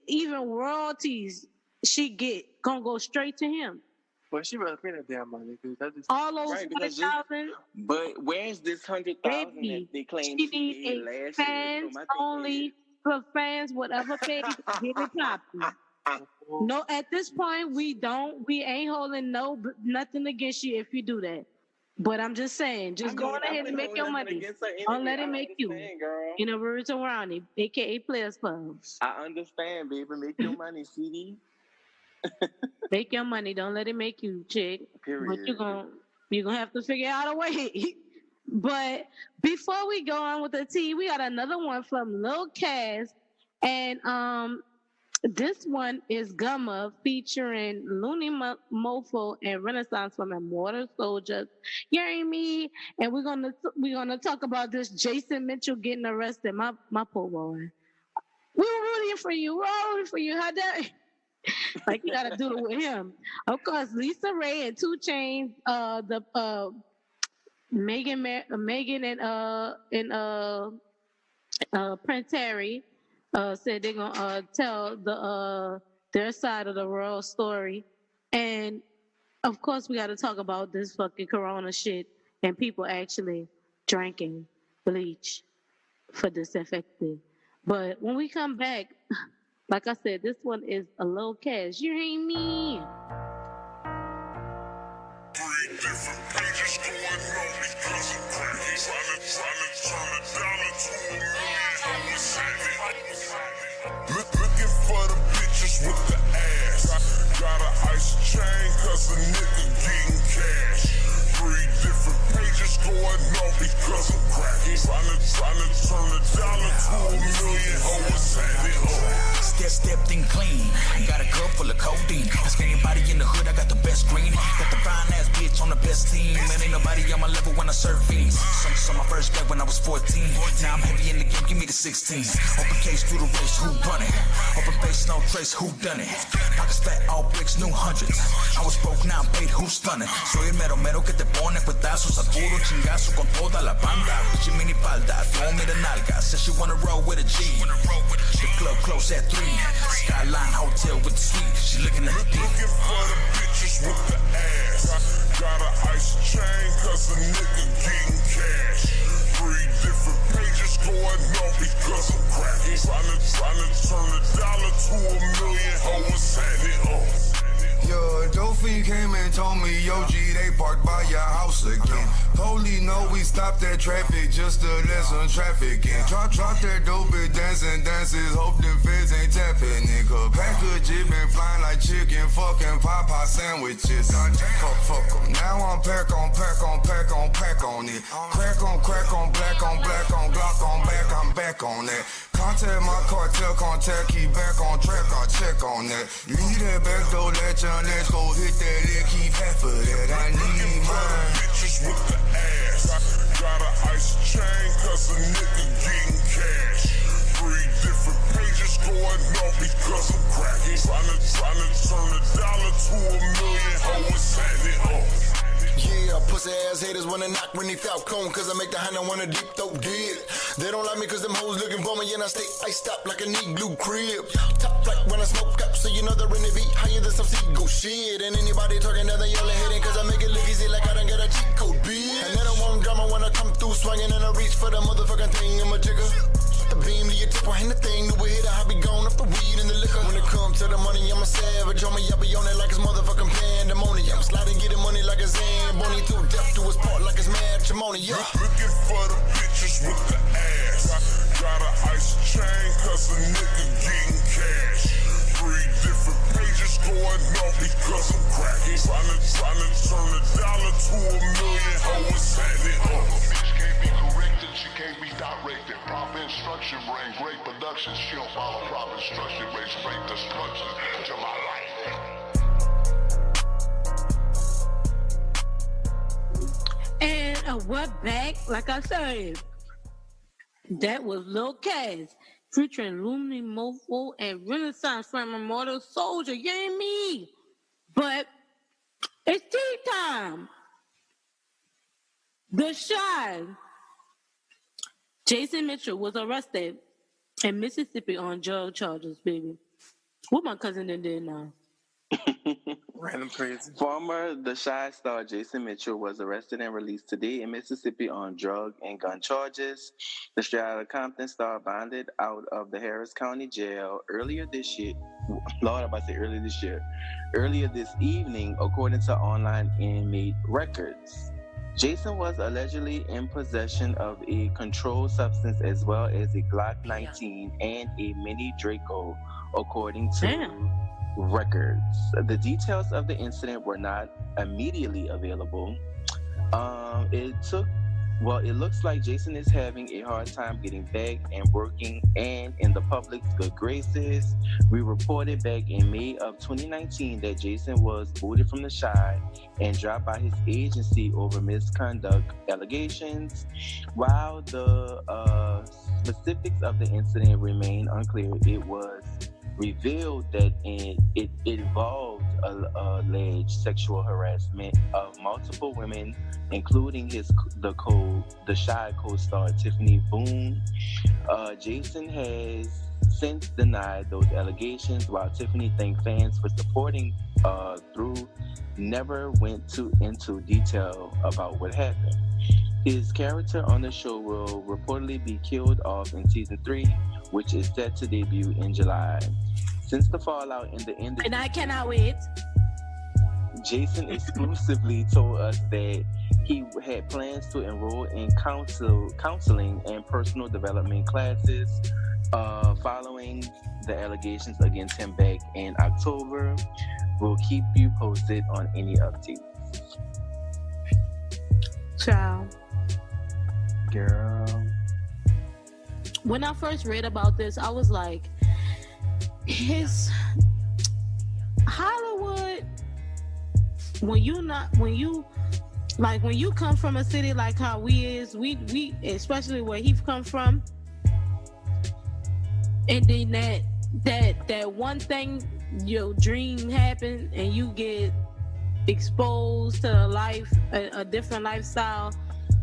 even royalties she get gonna go straight to him. Well, she better pay that damn money, because that is all those $100,000. But where's this $100,000 that they claim she paid last year? Fans only, for fans, whatever page, get it popping. No, at this point we ain't holding nothing against you if you do that. But I'm just saying, go ahead and make your money. Don't let it make you. In a words of Ronnie, aka Players Club. I understand, baby. Make your money, CD. Make your money. Don't let it make you, chick. Period. But you're gonna have to figure out a way. But before we go on with the tea, we got another one from Lil Cass, and this one is Gumma featuring Looney Mofo and Renaissance from Immortal Soldiers. You hear me? And we're gonna talk about this Jason Mitchell getting arrested. My poor boy. We were rooting for you. We're all rooting for you. How that? Like, you gotta do it with him. Of course, Lisa Raye and 2 Chainz, Megan and Prince Harry said they're gonna tell their side of the royal story. And of course, we gotta talk about this fucking corona shit and people actually drinking bleach for disinfecting. But when we come back, like I said, this one is a Lil Cash. You hear me? 3 different pages going on because of crack. Trying to turn a dollar to a million. Looking for the bitches with the ass. Got an ice chain cause a nigga getting cash. 3 different pages going on because of crack. Trying to turn a dollar to a million. Oh, what's happening? Stepped in clean. Got a cup full of codeine. Ask anybody in the hood, I got the best green. Got the fine ass bitch on the best team. Man, ain't nobody on my level when I serve fiends. So my first first bet when I was 14. Now I'm heavy in the game, give me the 16. Open case through the race, who run it? Open base, no trace, who done it? Pockets fat, all bricks, new hundreds. I was broke, now I'm paid, who's stunning? Soy el mero mero que te pone cuetazos. A puro chingazo con toda la banda. She mini palda, throw me the nalga. Says she wanna roll with a G. The club close at 3. Skyline Hotel with the suite. She looking at the D. Looking for the bitches with the ass. Got an ice chain, cause a nigga getting cash. 3 different pages going on because I'm cracking. Trying to turn $1 to $1 million. Oh, what's happening? Yo, Dofi came and told me, yo, G, they parked by your house again. Police know we stopped that traffic just to let some traffic in. Drop that dope, dancing dances, hope the feds ain't tapping, nigga. Pack a jib and flying like chicken, fucking Popeye sandwiches. Fuck em. Now I'm pack on it. Crack on, black on, Glock on back, I'm back on that. Contact my cartel, keep back on track, I'll check on that. Leave that back door, let's go hit that lick, keep half of that. I need mine. Bitches with the ass. Got an ice chain, cause a nigga getting cash. 3 different pages going on because I'm cracking. Trying to turn $1 to $1 million. Oh, what's happening? Yeah, pussy ass haters wanna knock when they Falcon, cause I make the hand wanna deep throat dead. They don't like me cause them hoes looking for me and I stay iced up like a neat blue crib. Top like when I smoke up, so you know they're in the beat higher than some seagull shit. And anybody talking nothing, y'all hitting cause I make it look easy like I done got a cheat code, bitch. And they don't want drama when I come through swinging and I reach for the motherfucking thing in my jigger. The beam to your tip, I ain't the thing, new hit, I be gone off the weed and the liquor. When it comes to the money, I'm a savage, on me, I be on it like it's motherfucking pandemonium. Sliding, getting money like a Zamboni, too deaf to his part like it's matrimony, yeah. Looking for the bitches with the ass. Got an ice chain, cause a nigga getting cash. 3 different pages going on because I'm cracking. Trying to turn $1 to $1 million. Oh, what's happening? Can't be corrected, she can't be directed. Proper instruction bring great production. She don't follow proper instruction, brings great destruction to my life. And we're back, like I said. That was Lil Cass featuring Lumini Mofo and Renaissance from Immortal Soldier. Yay me! But it's tea time. The Shy. Jason Mitchell was arrested in Mississippi on drug charges, baby. What my cousin did now. Random crazy. Former The Shy star Jason Mitchell was arrested and released today in Mississippi on drug and gun charges. The Straight Outta Compton star bonded out of the Harris County Jail earlier this year. Lord, I'm about to say earlier this year. Earlier this evening, according to online inmate records. Jason was allegedly in possession of a controlled substance as well as a Glock 19 and a mini Draco, according to records. The details of the incident were not immediately available. It looks like Jason is having a hard time getting back and working and in the public's good graces. We reported back in May of 2019 that Jason was booted from the Shy and dropped by his agency over misconduct allegations. While the specifics of the incident remain unclear, it was revealed that it involved alleged sexual harassment of multiple women, including the Shy co-star Tiffany Boone. Jason has since denied those allegations, while Tiffany thanked fans for supporting through never went into detail about what happened. His character on the show will reportedly be killed off in season 3, which is set to debut in July. Since the fallout in the industry, and I cannot wait. Jason exclusively told us that he had plans to enroll in counseling and personal development classes following the allegations against him back in October. We'll keep you posted on any updates. Ciao. Girl. When I first read about this, I was like, his Hollywood, when you Like when you come from a city like how we especially where he come from, and then that one thing, your dream happened, and you get exposed to a different lifestyle,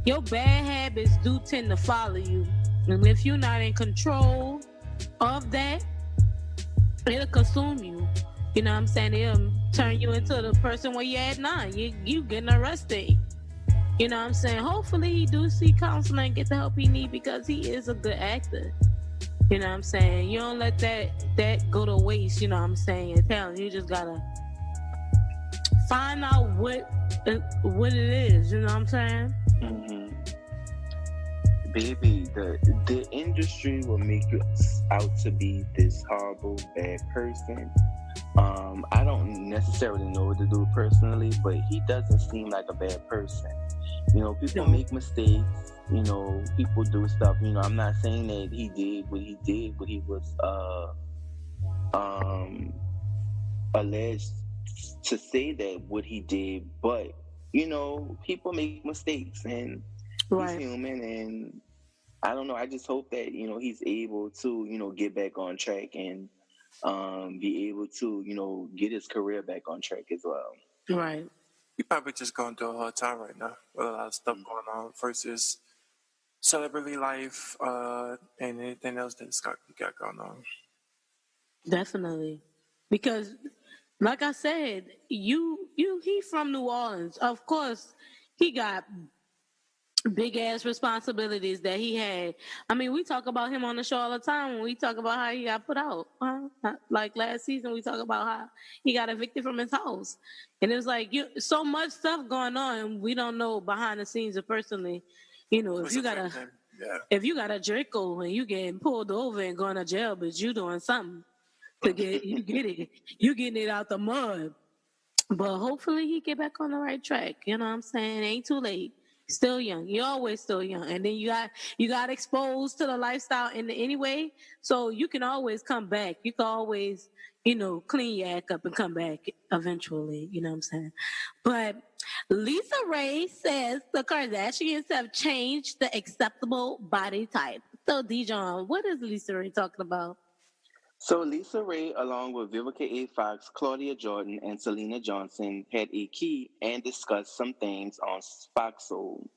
your bad habits do tend to follow you. And if you're not in control of that, it'll consume you. You know what I'm saying? It'll turn you into the person where you at now. You getting arrested. You know what I'm saying? Hopefully he do see counseling and get the help he need, because he is a good actor. You know what I'm saying? You don't let that go to waste, you know what I'm saying? Your talent. You just gotta find out what it is, you know what I'm saying? Mm-hmm. Baby, the industry will make you out to be this horrible, bad person. I don't necessarily know what to do personally, but he doesn't seem like a bad person. You know, people make mistakes. You know, people do stuff. You know, I'm not saying that he did what he was alleged to say that what he did, but you know, people make mistakes, and he's human, and I don't know. I just hope that, you know, he's able to, you know, get back on track and be able to, you know, get his career back on track as well. Right. He probably just going through a hard time right now with a lot of stuff going on versus celebrity life and anything else that he got going on. Definitely. Because like I said, he from New Orleans. Of course, he got big ass responsibilities that he had. I mean, we talk about him on the show all the time when we talk about how he got put out. Like last season, we talk about how he got evicted from his house, and it was like so much stuff going on. We don't know behind the scenes or personally. You know, if you got a Draco and you getting pulled over and going to jail, but you doing something to get you getting it out the mud. But hopefully he get back on the right track. You know what I'm saying? Ain't too late. Still young. You're always still young. And then you got exposed to the lifestyle in any way. So you can always come back. You can always, you know, clean your act up and come back eventually. You know what I'm saying? But Lisa Raye says the Kardashians have changed the acceptable body type. So D.Jon, what is Lisa Raye talking about? So Lisa Raye, along with Vivica A. Fox, Claudia Jordan, and Selena Johnson, had a key and discussed some things on Fox Soul.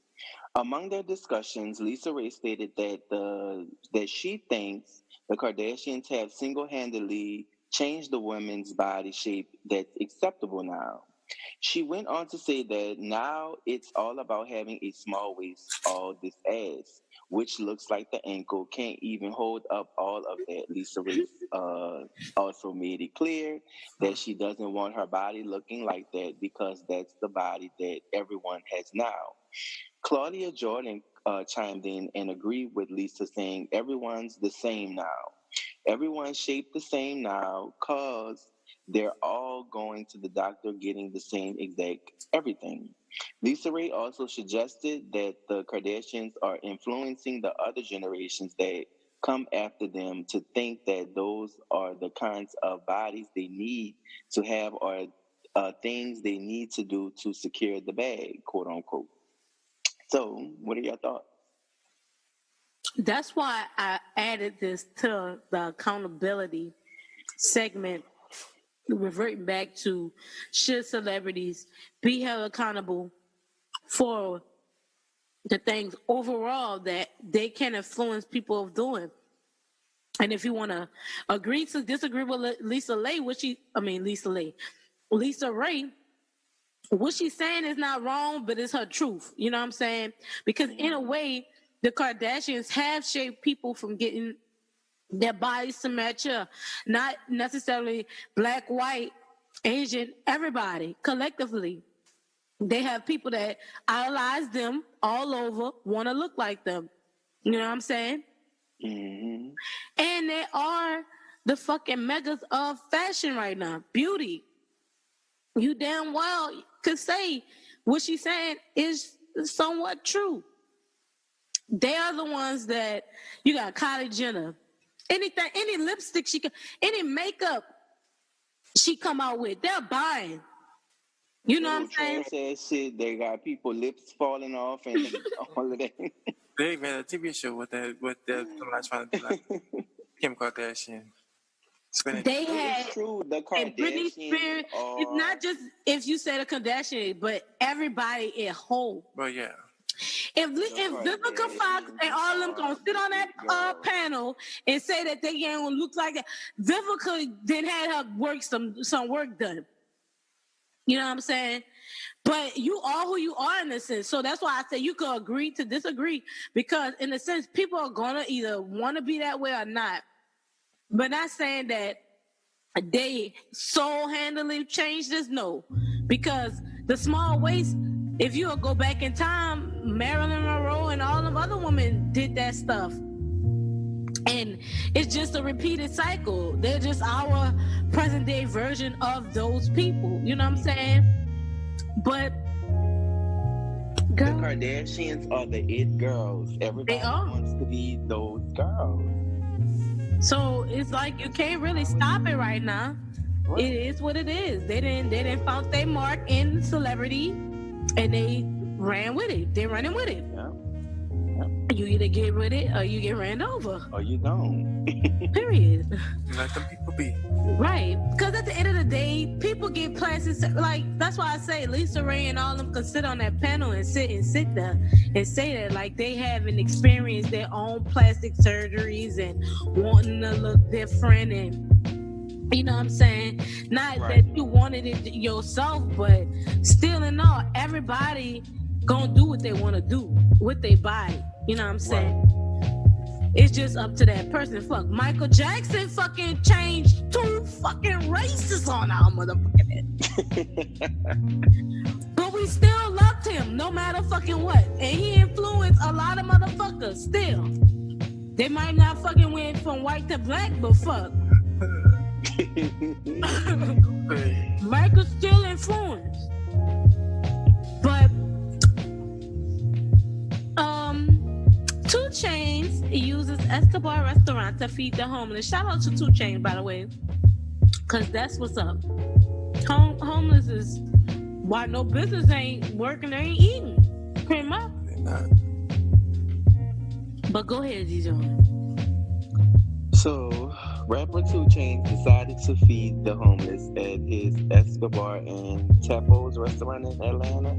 Among their discussions, Lisa Raye stated that she thinks the Kardashians have single-handedly changed the women's body shape that's acceptable now. She went on to say that now it's all about having a small waist, all this ass, which looks like the ankle can't even hold up all of that. Lisa Raye also made it clear that she doesn't want her body looking like that because that's the body that everyone has now. Claudia Jordan chimed in and agreed with Lisa, saying everyone's the same now. Everyone's shaped the same now because they're all going to the doctor getting the same exact everything. Lisa Raye also suggested that the Kardashians are influencing the other generations that come after them to think that those are the kinds of bodies they need to have or things they need to do to secure the bag, quote unquote. So, what are your thoughts? That's why I added this to the accountability segment, reverting back to should celebrities be held accountable for the things overall that they can influence people of doing. And if you want to agree to disagree with Lisa Raye, what she's saying is not wrong, but it's her truth. You know what I'm saying? Because in a way, the Kardashians have shaped people from getting their bodies to match up. Not necessarily black, white, Asian, everybody, collectively. They have people that idolize them all over, want to look like them. You know what I'm saying? Mm-hmm. And they are the fucking megas of fashion right now. Beauty. You damn well could say what she's saying is somewhat true. They are the ones that you got Kylie Jenner. Anything, any lipstick any makeup she come out with, they're buying. You know what I'm saying? Trash ass shit. They got people lips falling off and all of that. They made a TV show with somebody trying to be like Kim Kardashian. They had It's true. The and Britney Kardashians Spears. are... It's not just if you said a Kardashian, but everybody in whole. Well, yeah. If Vivica Fox and all of them gonna sit on that panel and say that they ain't gonna look like that, Vivica then had her work some work done. You know what I'm saying? But you are who you are in a sense. So that's why I say you could agree to disagree, because in a sense people are gonna either want to be that way or not. But not saying that they soul-handedly changed this, no. Because the small waist, if you'll go back in time, Marilyn Monroe and all them other women did that stuff. And it's just a repeated cycle. They're just our present-day version of those people. You know what I'm saying? But the Kardashians are the it girls. Everybody wants to be those girls. So it's like you can't really stop it right now. Right. It is what it is. They didn't found their mark in celebrity, and they ran with it. They're running with it. Yeah. You either get with it or you get ran over. Or you don't. Period. Let them people be. Right. Because at the end of the day, people get plastic. Like, that's why I say Lisa Ray and all of them could sit on that panel and sit there and say that, like, they haven't experienced their own plastic surgeries and wanting to look different, and you know what I'm saying? Not right. That you wanted it yourself, but still and all, everybody gonna do what they want to do with their body. You know what I'm saying? Right. It's just up to that person. Fuck, Michael Jackson fucking changed 2 fucking races on our motherfucking head. But we still loved him no matter fucking what. And he influenced a lot of motherfuckers still. They might not fucking went from white to black, but fuck. Michael's still influenced. But 2 Chainz uses Escobar restaurant to feed the homeless. Shout out to 2 Chainz, by the way, because that's what's up. Homeless is why no business ain't working, they ain't eating. Pretty much. But go ahead, D.Jon. So, rapper 2 Chainz decided to feed the homeless at his Escobar and Tapo's restaurant in Atlanta.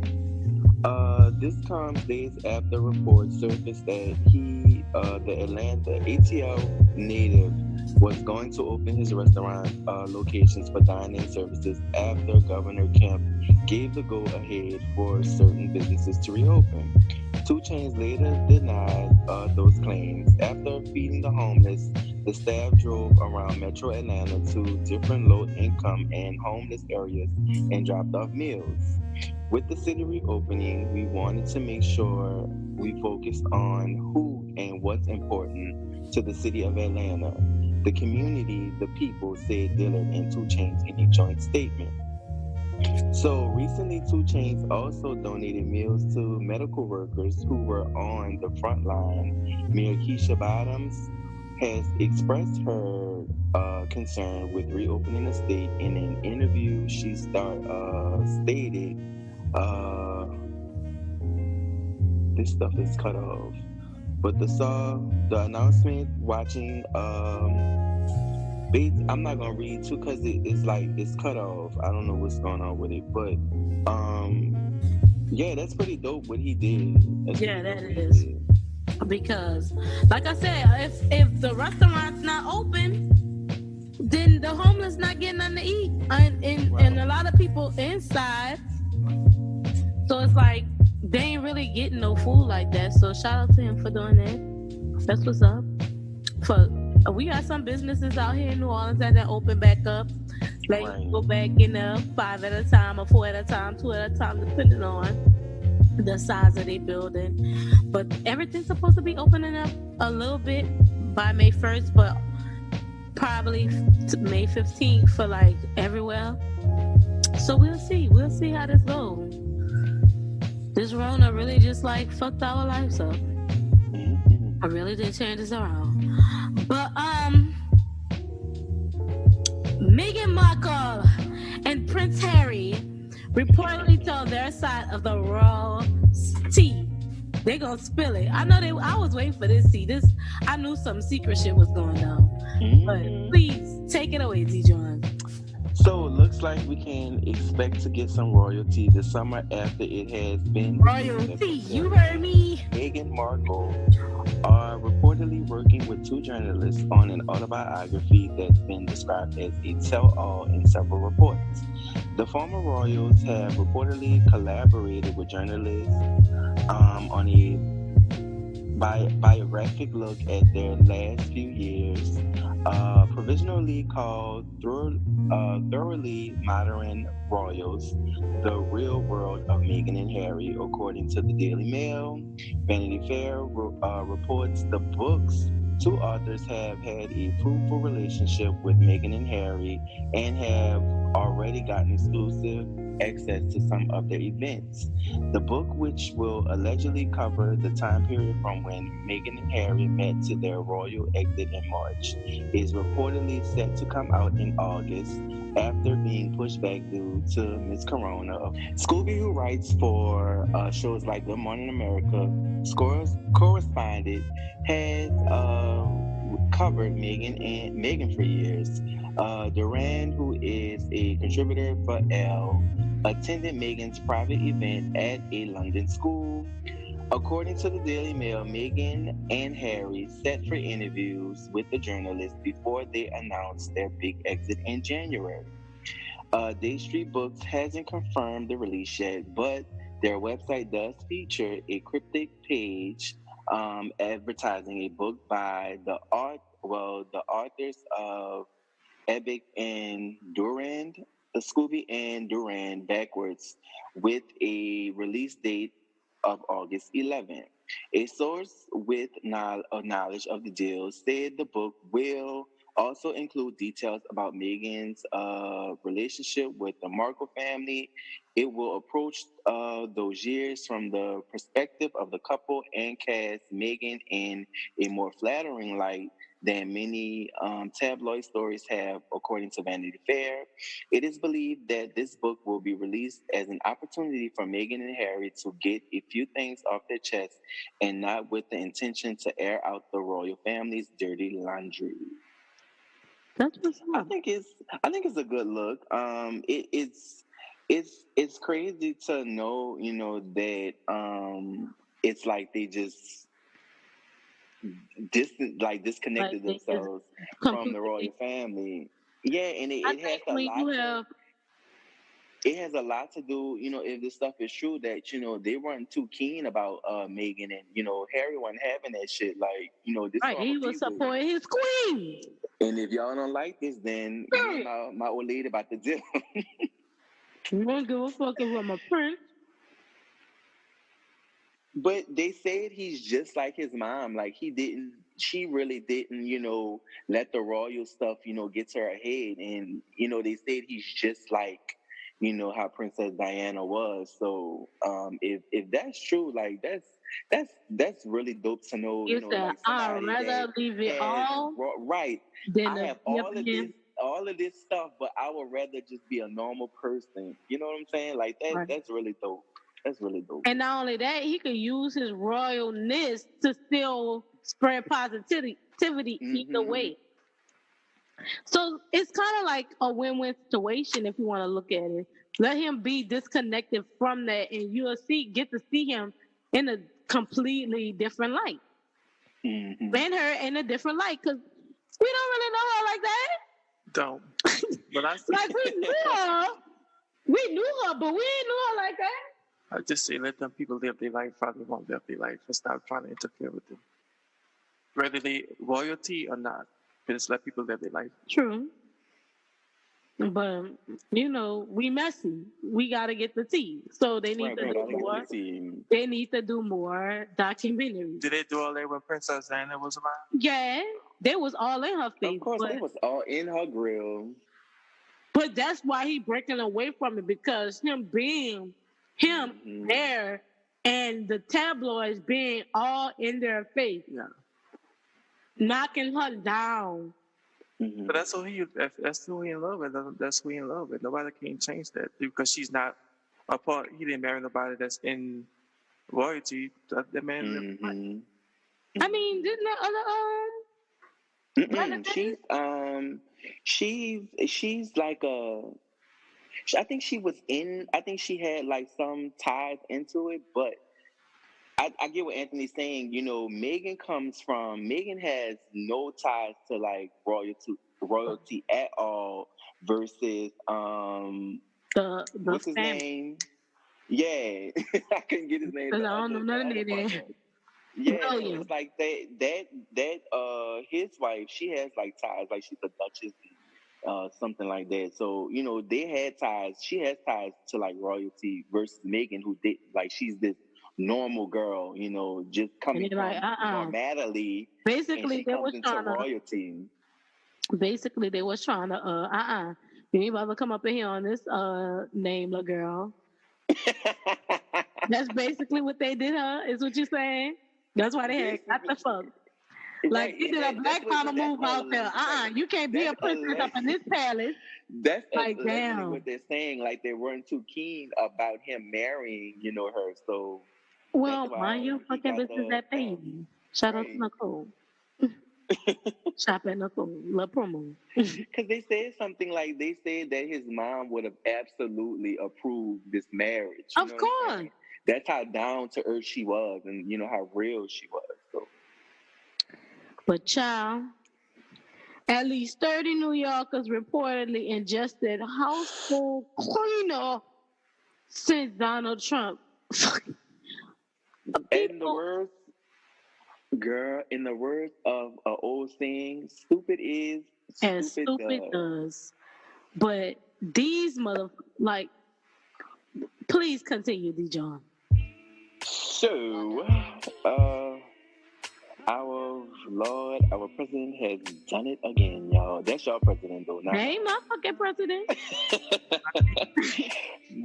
This comes days after reports surfaced that he, the Atlanta ATL native, was going to open his restaurant locations for dining services after Governor Kemp gave the go-ahead for certain businesses to reopen. 2 Chainz later denied those claims. After feeding the homeless, the staff drove around Metro Atlanta to different low-income and homeless areas and dropped off meals. With the city reopening, we wanted to make sure we focused on who and what's important to the city of Atlanta, the community, the people, said Dillard and 2 Chainz in a joint statement. So recently, 2 Chainz also donated meals to medical workers who were on the front line. Mayor Keisha Bottoms has expressed her concern with reopening the state. In an interview, she stated, this stuff is cut off. But the announcement watching, I'm not gonna read too because it's cut off. I don't know what's going on with it, but yeah, that's pretty dope what he did. That is. Because, like I said, if the restaurant's not open, then the homeless not getting nothing to eat, and a lot of people inside. So it's like they ain't really getting no food like that. So shout out to him for doing that. That's what's up. We got some businesses out here in New Orleans that open back up. Like go back in there 5 at a time or 4 at a time, 2 at a time, depending on the size of their building. But everything's supposed to be opening up a little bit by May 1st, but probably May 15th for like everywhere. So we'll see how this goes. This Rona really just like fucked our lives up. I really did change this around. But Meghan Markle and Prince Harry reportedly told their side of the royal tea. They gonna spill it. I know I was waiting for this tea. I knew some secret shit was going on. But please take it away, D.Jon. So it looks like we can expect to get some royalty this summer after it has been royalty. You heard me. Meghan Markle are reportedly working with 2 journalists on an autobiography that's been described as a tell-all in several reports. The former royals have reportedly collaborated with journalists on a biographic look at their last few years, provisionally called Thoroughly Modern Royals, The Real World of Meghan and Harry, according to the Daily Mail. Vanity Fair reports the book's 2 authors have had a fruitful relationship with Meghan and Harry and have already gotten exclusive access to some of their events. The book, which will allegedly cover the time period from when Meghan and Harry met to their royal exit in March, is reportedly set to come out in August after being pushed back due to Miss Corona. Scooby, who writes for shows like Good Morning America, correspondent, has covered Meghan for years. Duran, who is a contributor for Elle, attended Meghan's private event at a London school. According to the Daily Mail, Meghan and Harry set for interviews with the journalists before they announced their big exit in January. Day Street Books hasn't confirmed the release yet, but their website does feature a cryptic page advertising a book by the authors of Ebic and Durand, the Scooby and Durand backwards, with a release date of August 11th. A source with knowledge of the deal said the book will also include details about Meghan's relationship with the Markle family. It will approach those years from the perspective of the couple and cast Meghan in a more flattering light than many tabloid stories have, according to Vanity Fair. It is believed that this book will be released as an opportunity for Meghan and Harry to get a few things off their chest and not with the intention to air out the royal family's dirty laundry. That's what's up. I think it's a good look. It's crazy to know, that it's like they just disconnected themselves from the royal family. Yeah, and it has a lot to do, if this stuff is true, that they weren't too keen about Meghan, and Harry wasn't having that shit. Like, this right, he was supporting his queen. And if y'all don't like this, then my old lady about to deal. You don't give a fuck if I'm a prince. But they said he's just like his mom. Like, she really didn't, let the royal stuff, get to her head. And, they said he's just like, how Princess Diana was. So, if that's true, like, that's really dope to know. You said, like, I'd rather leave it all. Right. I have all of this stuff, but I would rather just be a normal person. You know what I'm saying? Like, that's really dope. That's really dope. And not only that, he could use his royalness to still spread positivity either way. So it's kind of like a win-win situation if you want to look at it. Let him be disconnected from that, and you'll get to see him in a completely different light. Mm-hmm. And her in a different light, because we don't really know her like that. Don't. But I see. Like, we knew her. We knew her, but we didn't know her like that. I just say let them people live their life how they want to live their life and stop trying to interfere with them. Whether they royalty or not, just let people live their life. True. But, we messy. We got to get the tea. So they need to do more. They need to do more documentaries. Did they do all that when Princess Diana was around? Yeah. They was all in her face. Of course, they was all in her grill. But that's why he breaking away from it, because him being there and the tabloids being all in their face. Yeah. Knocking her down. Mm-hmm. But that's who he in love with. That's who he in love with. Nobody can change that because she's not apart. He didn't marry nobody that's in royalty. That man lived life. I mean, didn't the other She's like I think she was in. I think she had like some ties into it, but I get what Anthony's saying. You know, Meghan has no ties to like royalty at all. Versus the what's his name? Yeah, I couldn't get his name. Because I don't know none of that. Yeah, it's like that his wife, she has like ties, like she's a duchess, something like that. So, you know, they had ties. She has ties to like royalty versus Meghan, who did like she's this normal girl, you know, just coming from normality. Basically, they was trying to royalty. Basically, they was trying to you ain't about to come up in here on this name, little girl. That's basically what they did, huh? Is what you're saying? That's why they had got the fuck. Like, you did a black power move out there. You can't be a princess up in this palace. That's like, damn. What they're saying. Like, they weren't too keen about him marrying, you know, her. So, well, mind your fucking business, that baby. Shout out to Nicole. Shop at Nicole. La promo. Because they said something like, they said that his mom would have absolutely approved this marriage. Of course. That's how down to earth she was, and you know how real she was. So. But child, at least 30 New Yorkers reportedly ingested household cleaner since Donald Trump. In the words of an old saying, stupid is as stupid does. But these like, please continue, D.Jon. So, our president has done it again, y'all. That's your president, though. That ain't my fucking president.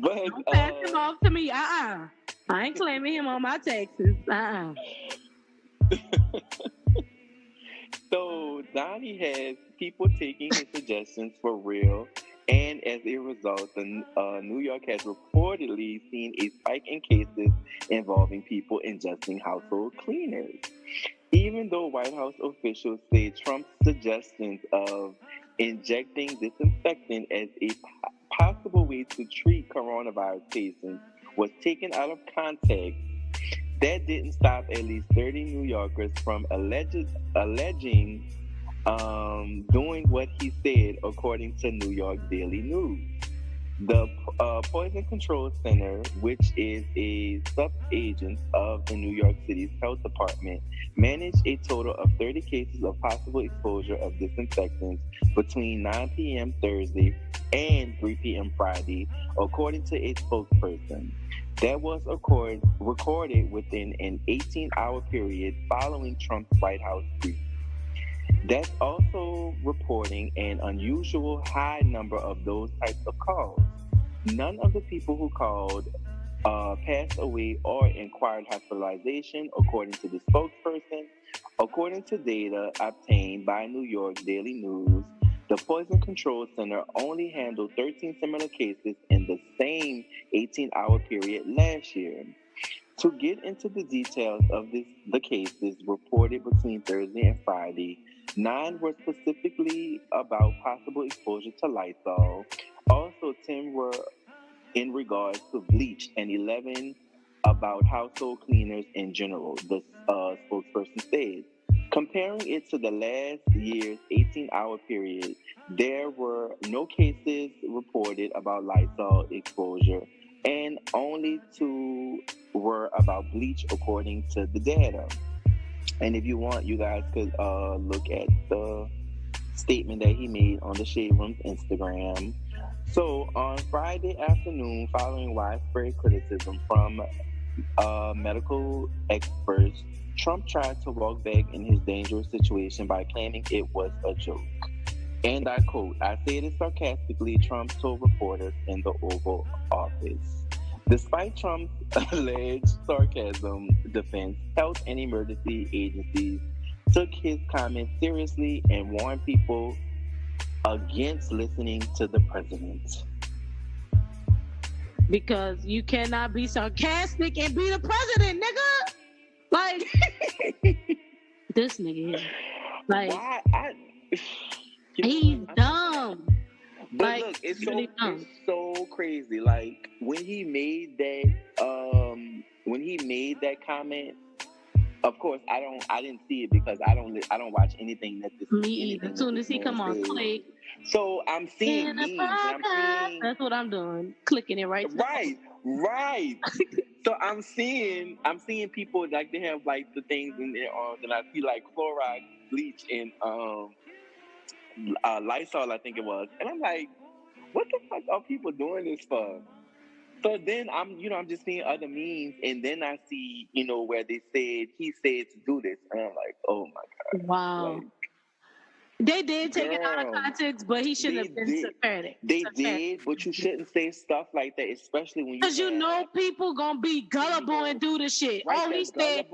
But don't pass him off to me. I ain't claiming him on my taxes. So, Donnie has people taking his suggestions for real. And as a result, New York has reportedly seen a spike in cases involving people ingesting household cleaners. Even though White House officials say Trump's suggestions of injecting disinfectant as a possible way to treat coronavirus patients was taken out of context, that didn't stop at least 30 New Yorkers from alleging doing what he said, according to New York Daily News. The Poison Control Center, which is a sub-agent of the New York City's health department, managed a total of 30 cases of possible exposure of disinfectants between 9 p.m. Thursday and 3 p.m. Friday, according to a spokesperson. That was recorded within an 18-hour period following Trump's White House brief. That's also reporting an unusual high number of those types of calls. None of the people who called passed away or required hospitalization, according to the spokesperson. According to data obtained by New York Daily News, the Poison Control Center only handled 13 similar cases in the same 18-hour period last year. To get into the details of the cases reported between Thursday and Friday, 9 were specifically about possible exposure to Lysol. Also, 10 were in regards to bleach, and 11 about household cleaners in general, the spokesperson said. Comparing it to the last year's 18-hour period, there were no cases reported about Lysol exposure, and only 2 were about bleach, according to the data. And if you want, you guys could look at the statement that he made on the Shade Room's Instagram. So on Friday afternoon, following widespread criticism from medical experts, Trump tried to walk back in his dangerous situation by claiming it was a joke. And I quote, "I say this sarcastically," Trump told reporters in the Oval Office. Despite Trump's alleged sarcasm defense, health and emergency agencies took his comments seriously and warned people against listening to the president. because you cannot be sarcastic and be the president, nigga. Like this nigga here. Like he's dumb. But like, look, it's really so crazy. Like when he made that comment. Of course, I didn't see it because I don't watch anything that this. Me either. As soon as he come on, click. So I'm seeing memes. That's what I'm doing. Clicking it right. Right. So I'm seeing people like they have like the things in their arms, and I see like Clorox, bleach, and Lysol, I think it was, and I'm like, what the fuck are people doing this for? So then I'm just seeing other memes, and then I see, where he said to do this, and I'm like, oh my God. Wow. Like, they did take it out of context, but he shouldn't have been sarcastic. They did, but you shouldn't say stuff like that, especially when you. Because people gonna be gullible and do the shit. Right, he said,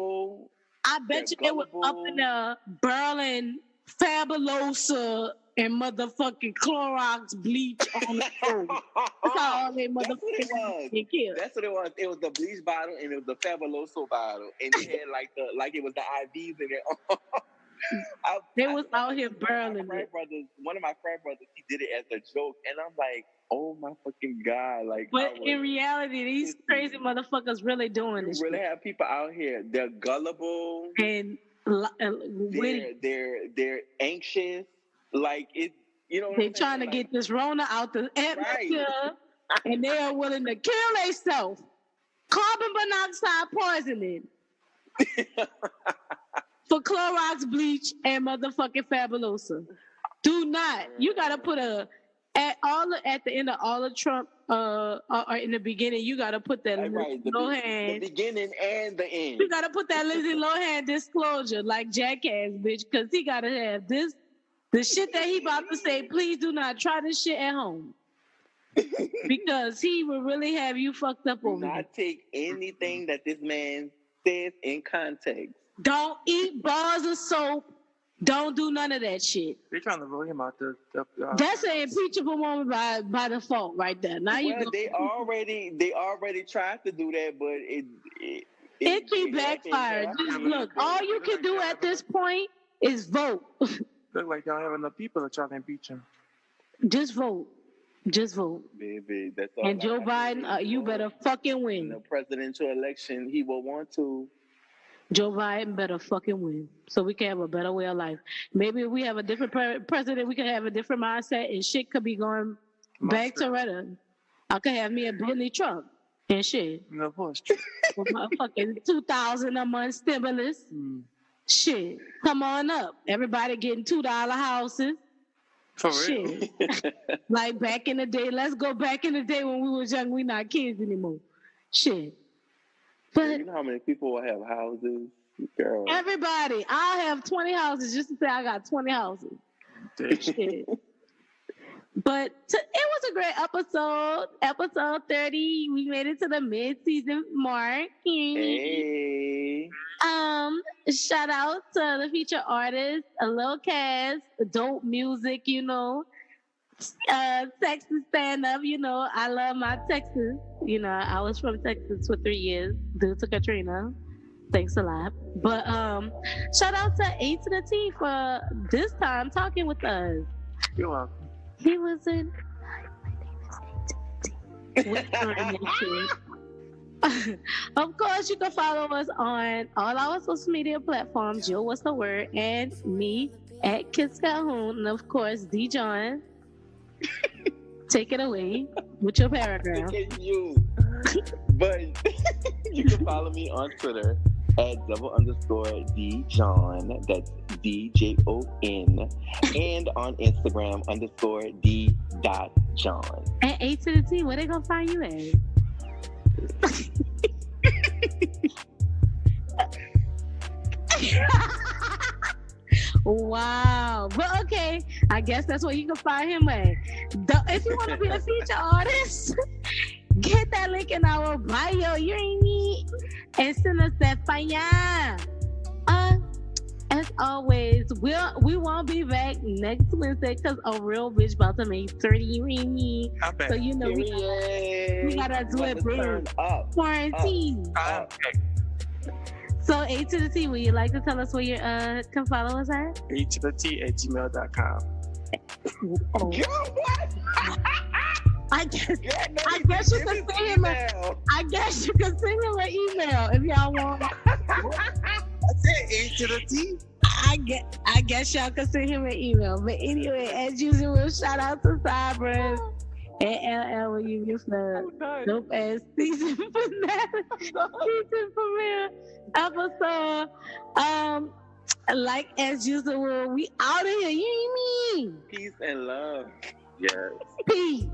I bet you it was up in the Berlin Fabulosa and motherfucking Clorox bleach on the floor. That's how all they motherfuckers get killed. That's what it was. It was the bleach bottle and it was the Fabuloso bottle, and it had like it was the IVs in it. They was out here burning. One of my frat brothers, he did it as a joke, and I'm like, oh my fucking God! Like, but in reality, these crazy motherfuckers really doing this. You really have people out here. They're gullible and they're anxious. Like it, they're trying to get this Rona out the atmosphere, and they are willing to kill themselves. Carbon monoxide poisoning for Clorox bleach and motherfucking Fabulosa. Do not. You gotta put at the end of all of Trump or in the beginning, you gotta put that Lohan. The beginning and the end. You gotta put that Lindsay Lohan disclosure like Jackass, bitch, because he gotta have this. The shit that he about to say, please do not try this shit at home. Because he will really have you fucked up over here. Do not take anything that this man says in context. Don't eat bars of soap. Don't do none of that shit. They're trying to roll him out the That's an impeachable moment by default right there. Now they already tried to do that, but it keep backfired. Look, all you can do at this point is vote. Look like y'all have enough people to try to impeach him. Just vote. Baby, that's all. And Joe Biden, you better fucking win. In the presidential election, he will want to. Joe Biden better fucking win so we can have a better way of life. Maybe if we have a different president, we can have a different mindset and shit could be going back to redder. I could have me a Bentley truck and shit. No, of course. With my fucking $2,000 a month stimulus. Shit, come on up. Everybody getting $2 houses. For real? Shit. Like back in the day. Let's go back in the day when we was young. We not kids anymore. Shit. But you know how many people will have houses? Girl. Everybody. I'll have 20 houses just to say I got 20 houses. Shit. But it was a great episode. Episode 30. We made it to the mid-season mark. Hey. Shout out to the featured artist, a little cast, dope music, Texas stand up, I love my Texas. I was from Texas for 3 years due to Katrina. Thanks a lot. But shout out to A to the T for this time talking with us. You're welcome. He was in. My name is A to the T. Of course, you can follow us on all our social media platforms. Yo, what's the word? And me at Kiss Calhoun. And of course, D.Jon. Take it away with your paragraph. Look at you. But you can follow me on Twitter at _D.Jon. That's D-J-O-N. And on Instagram _D.Jon. At A to the T, where they gonna find you at? Wow. Well, okay. I guess that's where you can find him at. If you want to be a feature artist, get that link in our bio. You ain't need. And send us that fire. always, we won't be back next Wednesday because a real bitch about to make 30 me. So you know we gotta do it big. Quarantine. So A to the T, would you like to tell us where you can follow us at? A to the T at gmail.com. Oh. I guess you can send him an email if y'all want. I said A to the T. I guess y'all can send him an email. But anyway, as usual, shout out to Cybers and LL when you get the dope ass season premiere episode. Like as usual, we out of here. You mean? Peace and love. Yes. Peace.